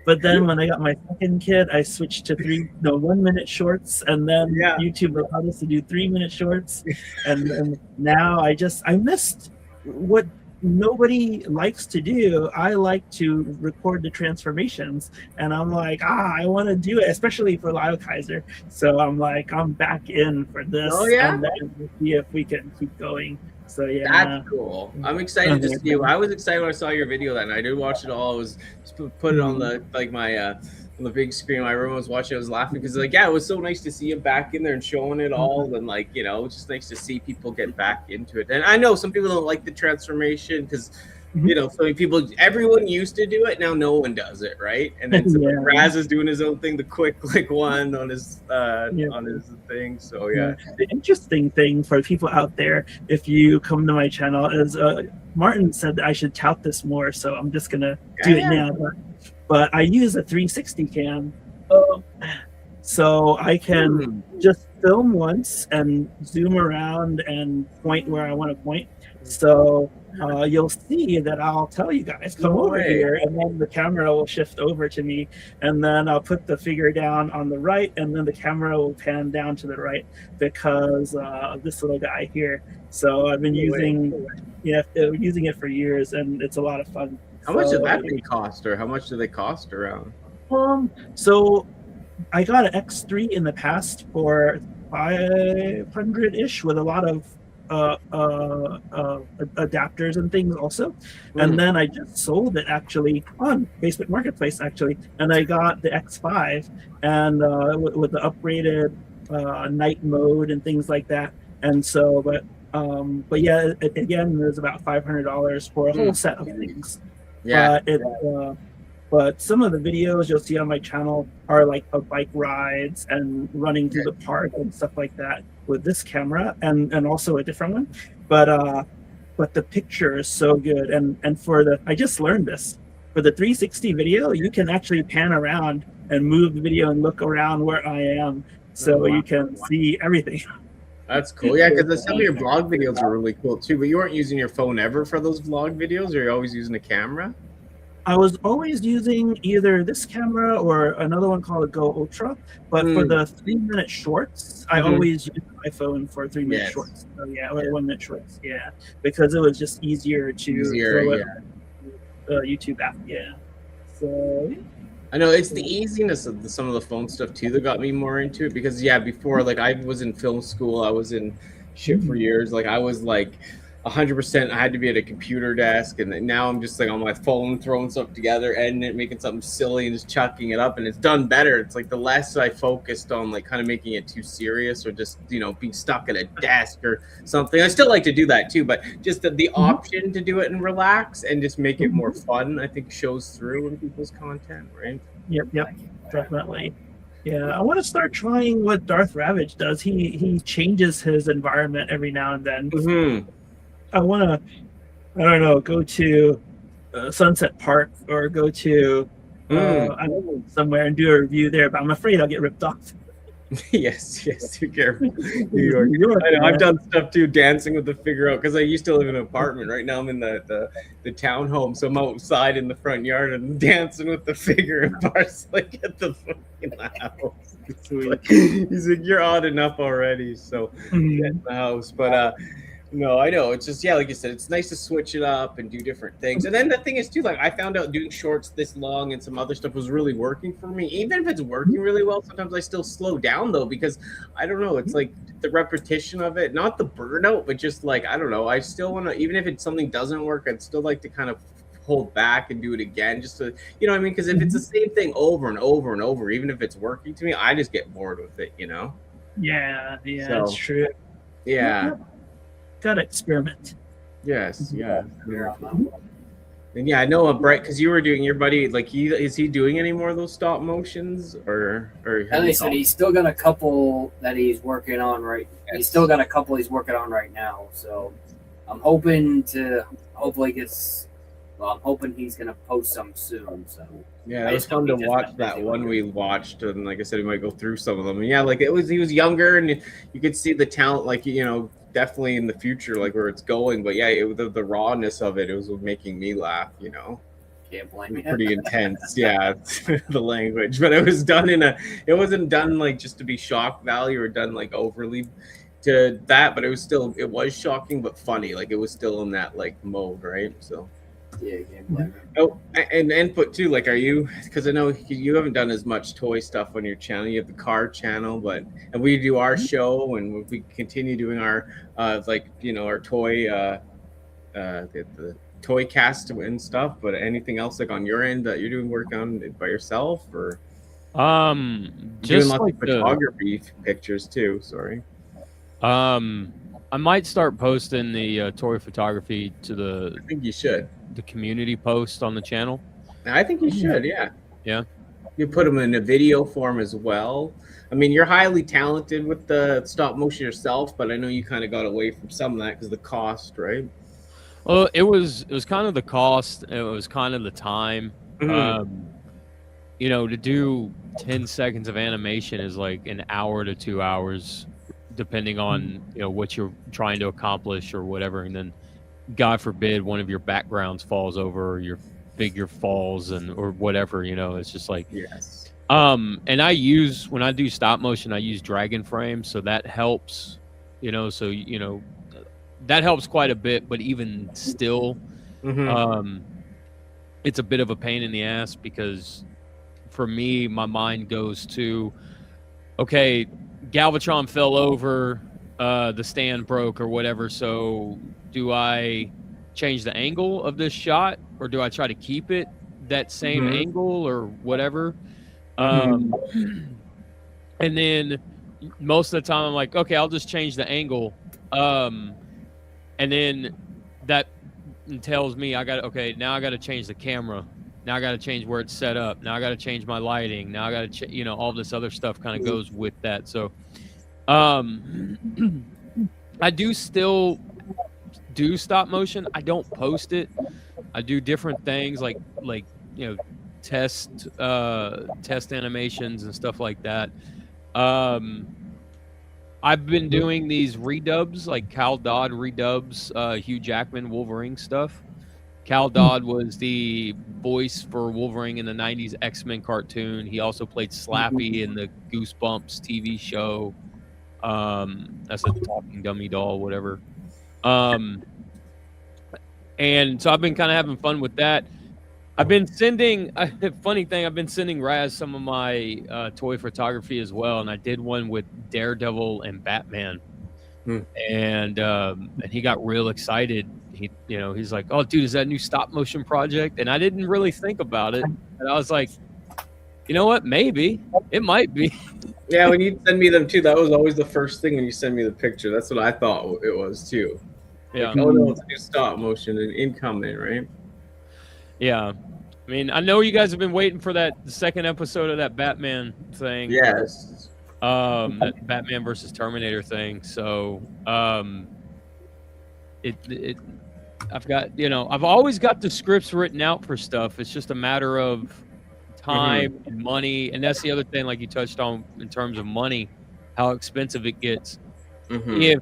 But then when I got my second kid, I switched to 1 minute shorts, and then YouTube allowed us to do 3 minute shorts. And now I missed what nobody likes to do. I like to record the transformations, and I'm like, I want to do it, especially for Lyle Kaiser. So I'm like, I'm back in for this. Oh, yeah? And then we'll see if we can keep going. So yeah, that's cool. I'm excited to see you. I was excited when I saw your video that night. I did watch it all. I was just put it on the, like, my on the big screen. My room, I was watching. I was laughing because, like, yeah, it was so nice to see him back in there and showing it all. And, like, you know, it's just nice to see people get back into it. And I know some people don't like the transformation because, you know, so many people, everyone used to do it. Now no one does it, right? And then Raz is doing his own thing, the quick click one on his thing. So yeah. The interesting thing for people out there, if you come to my channel, is Martin said that I should tout this more, so I'm just gonna do it now. But I use a 360 cam, so I can just film once and zoom around and point where I want to point. So you'll see that I'll tell you guys, come over here, and then the camera will shift over to me, and then I'll put the figure down on the right, and then the camera will pan down to the right because of this little guy here. So I've been using it for years, and it's a lot of fun. How much did that thing cost, or how much do they cost around? So I got an X3 in the past for 500-ish with a lot of adapters and things also, and then I just sold it actually on Facebook Marketplace actually, and I got the X5 and with the upgraded night mode and things like that. And so but yeah, again, there's about $500 for a whole set of things. But some of the videos you'll see on my channel are like of bike rides and running through the park and stuff like that with this camera, and also a different one. But but the picture is so good. And for the, I just learned this, for the 360 video, you can actually pan around and move the video and look around where I am, so you can see everything. That's cool. Yeah, because some of your vlog videos are really cool too. But you weren't using your phone ever for those vlog videos, or you're always using a camera? I was always using either this camera or another one called a Go Ultra, but for the 3-minute shorts, I always use my phone for 3-minute shorts. So yeah, or 1-minute shorts. Yeah, because it was just easier to throw it on the YouTube app. Yeah. So. I know it's the easiness of some of the phone stuff too that got me more into it, because before, like, I was in film school, I was in shit for years, like I was like 100%, I had to be at a computer desk, and now I'm just like on my phone throwing stuff together, editing it, making something silly and just chucking it up, and it's done better. It's like the less I focused on like kind of making it too serious, or just, you know, being stuck at a desk or something. I still like to do that too, but just the option to do it and relax and just make it more fun, I think shows through in people's content, right? Yep, definitely. Yeah, I want to start trying what Darth Ravage does. He changes his environment every now and then. I want to, I don't know, go to Sunset Park or go to I don't know, somewhere and do a review there, but I'm afraid I'll get ripped off. Yes, be careful. New York. I know, I've done stuff too, dancing with the figure out, because I used to live in an apartment. Right now I'm in the townhome, so I'm outside in the front yard and dancing with the figure and bars like at the fucking house. He's like, you're odd enough already, so get in the house. But no, I know. It's just, like you said, it's nice to switch it up and do different things. And then the thing is too, like, I found out doing shorts this long and some other stuff was really working for me. Even if it's working really well, sometimes I still slow down though, because I don't know, it's like the repetition of it, not the burnout, but just like, I don't know, I still want to, even if it's something doesn't work, I'd still like to kind of hold back and do it again, just to, you know what I mean? Because if it's the same thing over and over and over, even if it's working to me, I just get bored with it, you know? Yeah, that's true. Yeah. Gotta experiment. Yes. And I know Brett, because you were doing, your buddy, like, is he doing any more of those stop motions, or at least he's still got a couple that he's working on right. Yes. He's still got a couple he's working on right now. So I'm hoping to I'm hoping he's gonna post some soon. So yeah, it was fun to watch that one we watched, and like I said, we might go through some of them. And like he was younger, and you could see the talent, like, you know, definitely in the future, like where it's going. But the rawness of it was making me laugh, you know. Can't blame me. Pretty intense. The language, but it was done it wasn't done like just to be shock value or done like overly to that, but it was shocking but funny. Like it was still in that like mode, right? So can't blame me. Oh, and input too, like, are you, because I know you haven't done as much toy stuff on your channel. You have the car channel, and we do our show, and we continue doing our like, you know, our toy the toy cast and stuff. But anything else like on your end that you're doing work on by yourself, or just doing lots like of photography pictures too? Sorry. I might start posting the toy photography to I think you should. The community post on the channel. I think you should. Yeah. You put them in a video form as well. I mean, you're highly talented with the stop motion yourself, but I know you kind of got away from some of that because of the cost, right? Well, it was kind of the cost. It was kind of the time. You know, to do 10 seconds of animation is like an hour to 2 hours, depending on, you know, what you're trying to accomplish or whatever. And then, God forbid, one of your backgrounds falls over, or your figure falls, or whatever, you know. It's just like, yes. And when I do stop motion, I use Dragon Frame, so that helps, you know. So, you know, that helps quite a bit. But even still, it's a bit of a pain in the ass, because for me, my mind goes to, okay, Galvatron fell over, the stand broke or whatever, so do I change the angle of this shot, or do I try to keep it that same angle or whatever? And then most of the time I'm like, okay, I'll just change the angle. And then that tells me now I got to change the camera. Now I got to change where it's set up. Now I got to change my lighting. Now I got to, you know, all this other stuff kind of goes with that. So, I do still do stop motion. I don't post it. I do different things like test animations and stuff like that. I've been doing these redubs, like Cal Dodd redubs, Hugh Jackman Wolverine stuff. Cal Dodd was the voice for Wolverine in the 90s X-Men cartoon. He also played Slappy in the Goosebumps TV show. That's a talking dummy doll, whatever. And so I've been kind of having fun with that. I've been sending, funny thing, I've been sending Raz some of my toy photography as well. And I did one with Daredevil and Batman. And he got real excited. He's like, "Oh, dude, is that a new stop motion project?" And I didn't really think about it. And I was like, you know what? Maybe it might be. Yeah, when you send me them too, that was always the first thing when you send me the picture. That's what I thought it was too. Yeah. Like, oh no, it's a new stop motion and incoming, right? Yeah. I mean, I know you guys have been waiting for the second episode of that Batman thing. Yes. That Batman versus Terminator thing. So, I've always got the scripts written out for stuff. It's just a matter of time and money. And that's the other thing, like you touched on in terms of money, how expensive it gets. If,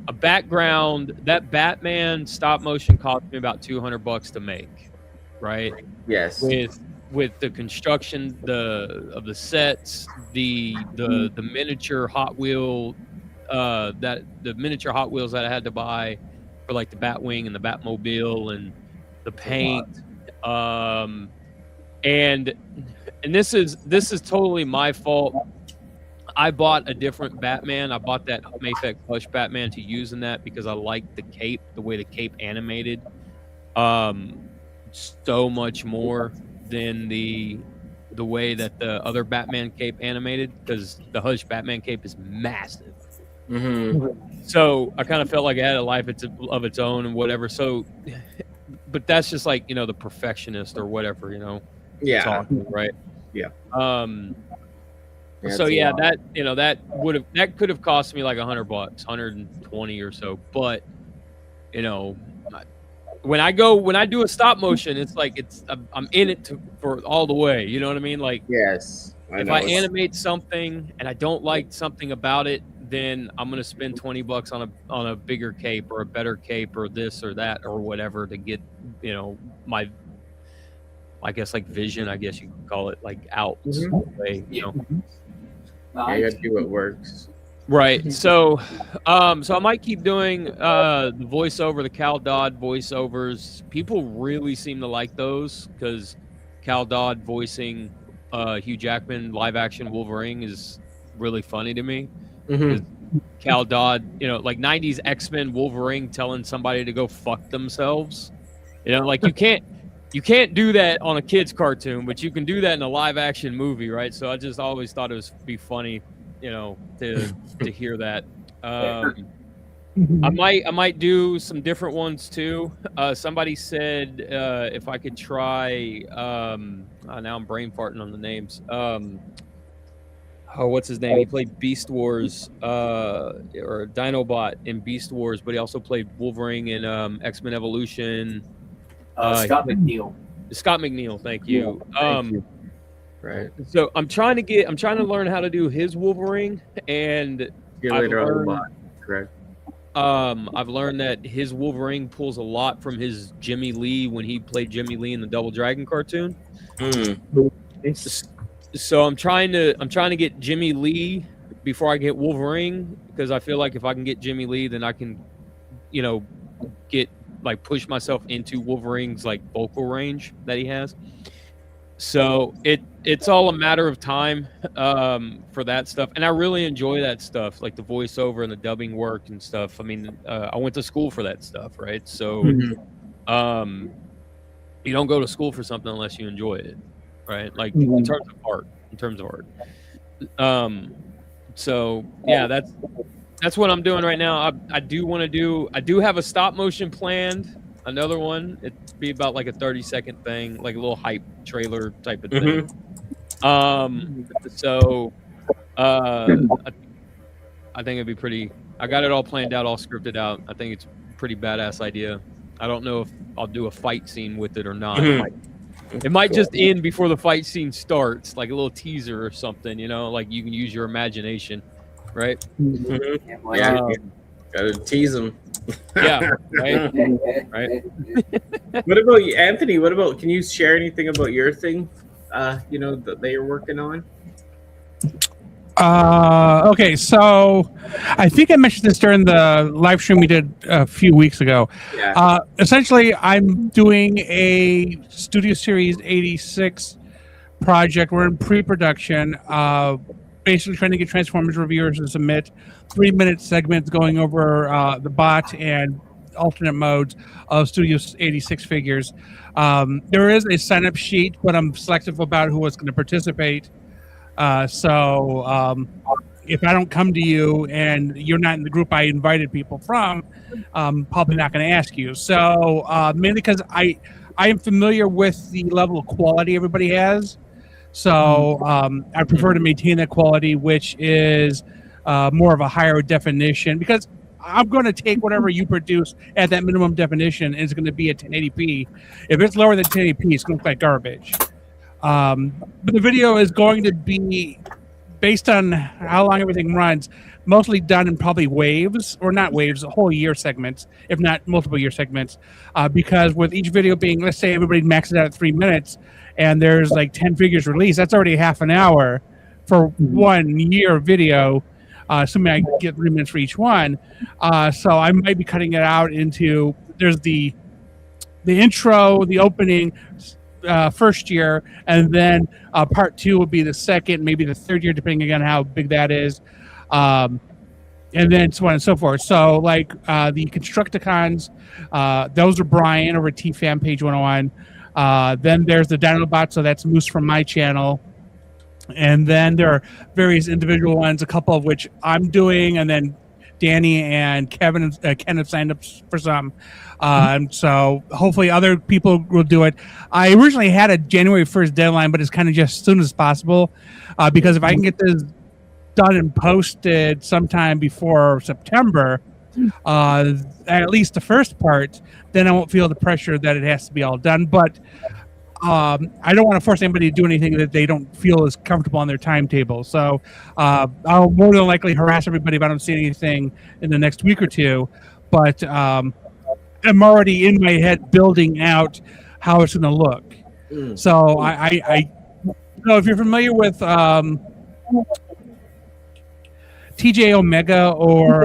a background, that Batman stop motion cost me about $200 to make, right? Yes. With the construction of the sets, the miniature Hot Wheel, the miniature Hot Wheels that I had to buy for like the Batwing and the Batmobile and the paint, and this is totally my fault. I bought a different Batman. I bought that Mayfect plush Batman to use in that because I liked the cape, the way the cape animated, so much more than the way that the other Batman cape animated, because the Hush Batman cape is massive. So I kind of felt like it had a life of its own and whatever. So, but that's just like, the perfectionist or whatever, Yeah. talking, right? Yeah. So yeah, that could have cost me like $100, 120 or so. But when I do a stop motion, it's like I'm in it for all the way. You know what I mean? Like, yes. If I animate something and I don't like something about it, then I'm gonna spend $20 on a bigger cape or a better cape or this or that or whatever to get my, I guess, like vision, I guess you could call it, like out way, Yeah, you gotta do what works. Right. So I might keep doing the voiceover, the Cal Dodd voiceovers. People really seem to like those because Cal Dodd voicing Hugh Jackman live action Wolverine is really funny to me. Cal Dodd, like 90s X-Men Wolverine telling somebody to go fuck themselves. Like you can't do that on a kid's cartoon, but you can do that in a live action movie, right? So I just always thought it would be funny, to hear that. I might do some different ones too. Somebody said if I could try now I'm brain farting on the names. What's his name? He played Beast Wars or Dinobot in Beast Wars, but he also played Wolverine in X-Men Evolution. Scott McNeil. Scott McNeil, thank you. Thank you. Right. So I'm trying to learn how to do his Wolverine, and correct. I've learned that his Wolverine pulls a lot from his Jimmy Lee when he played Jimmy Lee in the Double Dragon cartoon. So I'm trying to get Jimmy Lee before I get Wolverine, because I feel like if I can get Jimmy Lee, then I can, get like push myself into Wolverine's like vocal range that he has. So it's all a matter of time for that stuff, and I really enjoy that stuff, like the voiceover and the dubbing work and stuff. I mean, I went to school for that stuff, right? So you don't go to school for something unless you enjoy it, right? Like in terms of art. So yeah, that's what I'm doing right now. I do have a stop motion planned, another one. It'd be about like a 30-second thing, like a little hype trailer type of thing. So I think it'd be pretty. I got it all planned out, all scripted out. I think it's pretty badass idea. I don't know if I'll do a fight scene with it or not. It might just end before the fight scene starts, like a little teaser or something, you know, like you can use your imagination, right? Yeah, gotta tease them. Yeah, right. Right. What about you, Anthony? What about? Can you share anything about your thing? You know that you're working on. Okay, so I think I mentioned this during the live stream we did a few weeks ago. Yeah. Essentially, I'm doing a Studio Series 86 project. We're in pre-production, basically trying to get Transformers reviewers to submit 3-minute segments going over the bot and alternate modes of Studio 86 figures. There is a sign-up sheet, but I'm selective about who is going to participate. So if I don't come to you and you're not in the group I invited people from, I'm probably not going to ask you. So mainly because I am familiar with the level of quality everybody has. So I prefer to maintain that quality, which is more of a higher definition, because I'm going to take whatever you produce at that minimum definition, and it's going to be at 1080p. If it's lower than 1080p, it's going to look like garbage. But the video is going to be based on how long everything runs, mostly done in probably waves, or not waves, whole year segments, if not multiple year segments. Because with each video being, let's say everybody maxes out at 3 minutes, and there's like 10 figures released, that's already half an hour for 1 year video, assuming I get 3 minutes for each one. So I might be cutting it out into, there's the intro, the opening, first year, and then part 2 would be the second, maybe the third year, depending on how big that is, and then so on and so forth. So like the Constructicons, those are Brian over at TFAM Page 101. Then there's the Dinobots, so that's Moose from my channel. And then there are various individual ones, a couple of which I'm doing, and then Danny and Ken have signed up for some. So hopefully other people will do it. I originally had a January 1st deadline, but it's kind of just as soon as possible, because if I can get this done and posted sometime before September, at least the first part, then I won't feel the pressure that it has to be all done. But I don't want to force anybody to do anything that they don't feel is comfortable on their timetable. So I'll more than likely harass everybody if I don't see anything in the next week or two. But I'm already in my head building out how it's going to look. So I you know, if you're familiar with TJ Omega or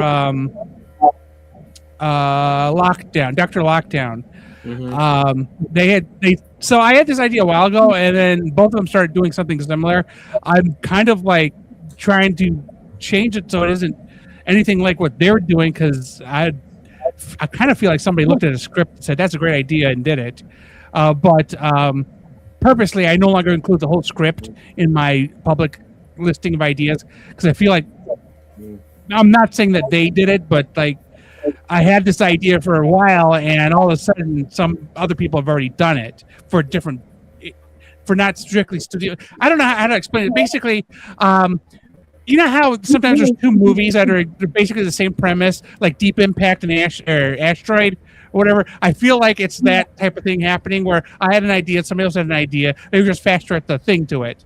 Lockdown, Dr. Lockdown. So I had this idea a while ago, and then both of them started doing something similar. I'm kind of like trying to change it so it isn't anything like what they're doing, because I kind of feel like somebody looked at a script and said that's a great idea and did it. But purposely, I no longer include the whole script in my public listing of ideas, because I feel like, I'm not saying that they did it, but like I had this idea for a while, and all of a sudden some other people have already done it for not strictly studio. I don't know how to explain it. Basically, you know how sometimes there's two movies that are basically the same premise, like Deep Impact and Asteroid or whatever. I feel like it's that type of thing happening, where I had an idea, somebody else had an idea, they were just fast track the thing to it.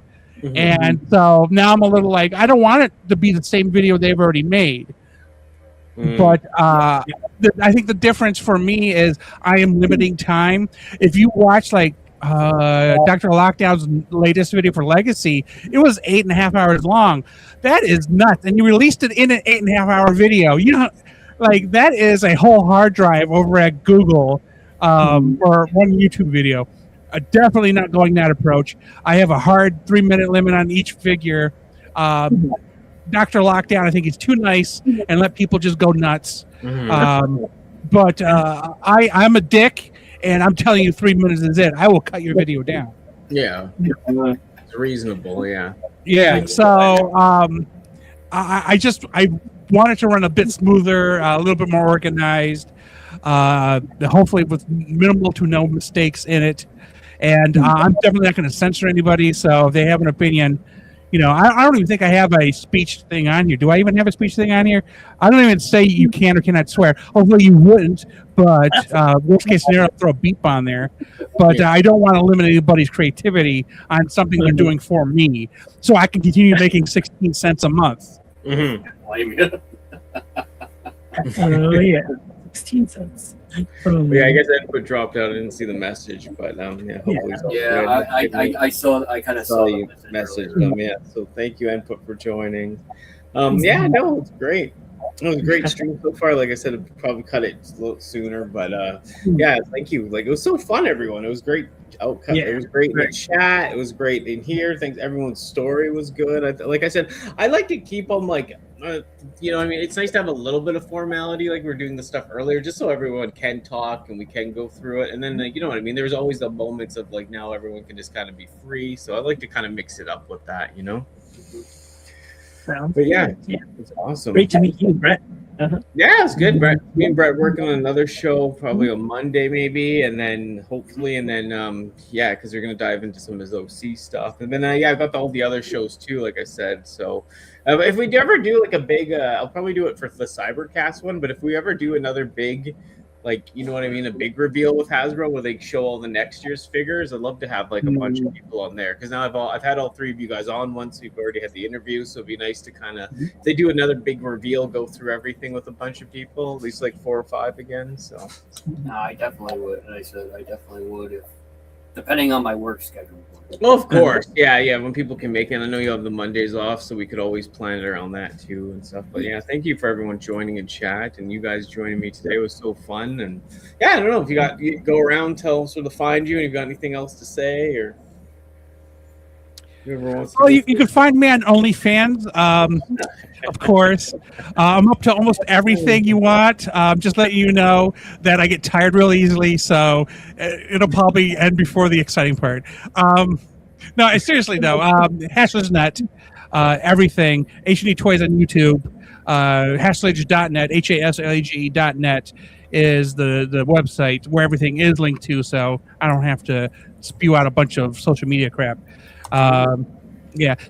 And so now I'm a little like, I don't want it to be the same video they've already made. But I think the difference for me is I am limiting time. If you watch like Dr. Lockdown's latest video for Legacy, it was 8.5 hours long. That is nuts. And you released it in an 8.5 hour video. You know, like that is a whole hard drive over at Google for one YouTube video. Definitely not going that approach. I have a hard 3-minute limit on each figure. Dr. Lockdown, I think, is too nice and let people just go nuts. But I'm a dick, and I'm telling you 3 minutes is it. I will cut your video down. Yeah. It's reasonable, yeah. Yeah, so I wanted to run a bit smoother, a little bit more organized, hopefully with minimal to no mistakes in it. And I'm definitely not going to censor anybody, so if they have an opinion, I don't even think I have a speech thing on here. Do I even have a speech thing on here? I don't even say you can or cannot swear. Although you wouldn't, but worst case scenario, I'll throw a beep on there. But I don't want to limit anybody's creativity on something they're doing for me, so I can continue making 16 cents a month. Mm-hmm. Oh yeah, 16 cents. Yeah, I guess input dropped out. I didn't see the message, but hopefully. I saw. I kind of saw you the message them. Yeah, so thank you, input, for joining. Yeah, no, it's great. It was a great stream so far. Like I said, I'd probably cut it a little sooner, but yeah, thank you. Like, it was so fun, everyone. It was great outcome. It was great in the chat. It was great in here. Thanks. Everyone's story was good. Like I said, I like to keep them like, I mean, it's nice to have a little bit of formality, like we were doing the stuff earlier, just so everyone can talk and we can go through it. And then, you know what I mean? There's always the moments of like, now everyone can just kind of be free. So I like to kind of mix it up with that, But yeah, it's awesome. Great to meet you, Brett. Yeah, it's good, Brett. Me and Brett working on another show, probably on Monday, maybe, and then hopefully, and then because we're gonna dive into some of his OC stuff, and then I've got all the other shows too, like I said. So if we ever do like a big, I'll probably do it for the Cybercast one. But if we ever do another big, like, you know what I mean, a big reveal with Hasbro where they show all the next year's figures, I'd love to have like a bunch of people on there, because now I've had all three of you guys on once. We've already had the interview, so it'd be nice to kind of, if they do another big reveal, go through everything with a bunch of people, at least like 4 or 5 again. So no, I definitely would. And I said I definitely would, if depending on my work schedule. Well, of course, yeah. When people can make it, I know you have the Mondays off, so we could always plan it around that too and stuff. But yeah, thank you for everyone joining in chat, and you guys joining me today was so fun. And yeah, I don't know if you go around, tell us where to find you, and you got anything else to say, or whoever wants to. Well, you can find me on OnlyFans, of course. I'm up to almost everything you want. Just letting you know that I get tired real easily, so it'll probably end before the exciting part. No, seriously though, Haslage.net, everything. H&E Toys on YouTube, haslage.net, haslage.net is the website where everything is linked to, so I don't have to spew out a bunch of social media crap.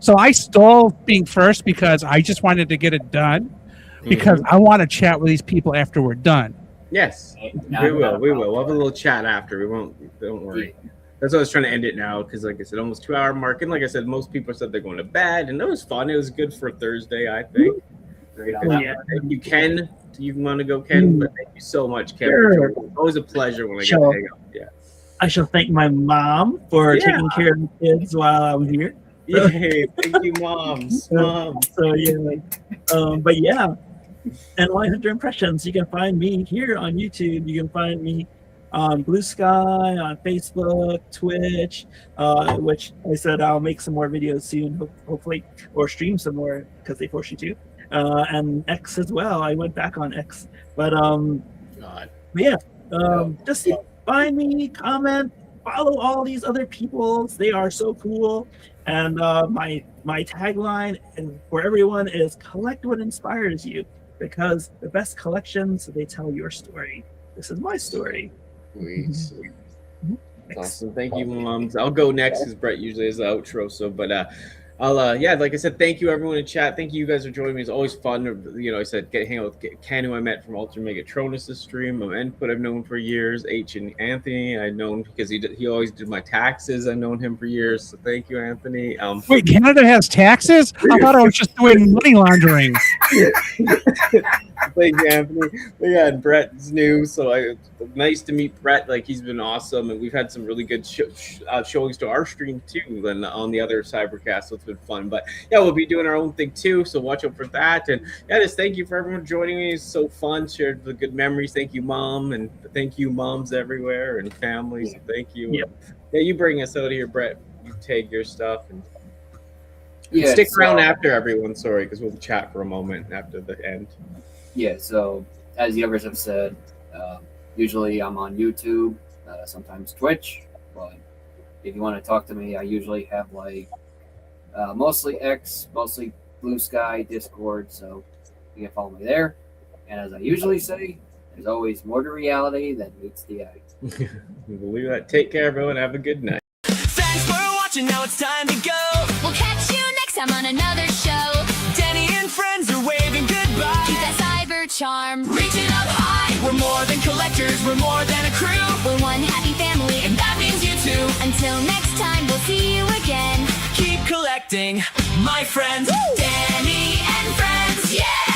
So I stole being first because I just wanted to get it done, because I want to chat with these people after we're done. Yes, we will. We'll have a little chat after. We won't. Don't worry. That's why I was trying to end it now, because like I said, almost 2-hour mark, and like I said, most people said they're going to bed, and it was fun. It was good for Thursday, I think. You Ken, you want to go, Ken? But thank you so much, Ken. Sure. It's always a pleasure when I get to hang out. Yeah. I shall thank my mom for taking care of the kids while I was here. Yay, thank you, moms. So yeah, but yeah, and Nyhunter Impressions. You can find me here on YouTube. You can find me on Blue Sky, on Facebook, Twitch, which I said I'll make some more videos soon, hopefully, or stream some more because they force you to, and X as well. I went back on X, but just find me, comment, follow all these other people. They are so cool. And my tagline for everyone is collect what inspires you, because the best collections, they tell your story. This is my story. Sweet. Awesome. Thank you, moms. I'll go next because Brett usually is the outro. So, but I'll like I said, thank you everyone in chat. Thank you guys for joining me. It's always fun. I said hang out with Ken, who I met from Ultra Megatronus' stream. Input I've known for years. H and Anthony I've known because he always did my taxes. I've known him for years. So thank you, Anthony. Wait, Canada has taxes? I thought I was just doing money laundering. Thank you, Anthony. But yeah, and Brett's new, so nice to meet Brett. Like, he's been awesome, and we've had some really good showings to our stream too, and on the other Cybercast, so it's been fun. But yeah, we'll be doing our own thing too, so watch out for that. And yeah, just thank you for everyone joining me. It's so fun, shared the good memories. Thank you, Mom, and thank you, moms everywhere and families. So thank you. Yep. Yeah, you bring us out of here, Brett. You tag your stuff and stick around after everyone. Sorry, because we'll chat for a moment after the end. Yeah, so as the others have said, usually I'm on YouTube, sometimes Twitch, but if you want to talk to me, I usually have mostly X, mostly Blue Sky, Discord, so you can follow me there. And as I usually say, there's always more to reality than meets the eye. We believe that. Take care, everyone. Have a good night. Thanks for watching. Now it's time to go. We'll catch you next time on on another show. Danny and friends are waving goodbye. Keep that cyber charm Reaching up high. We're more than collectors, we're more than a crew. We're one happy family, And that means you too. until next time we'll see you again. Keep collecting, my friends. Danny and friends, yeah!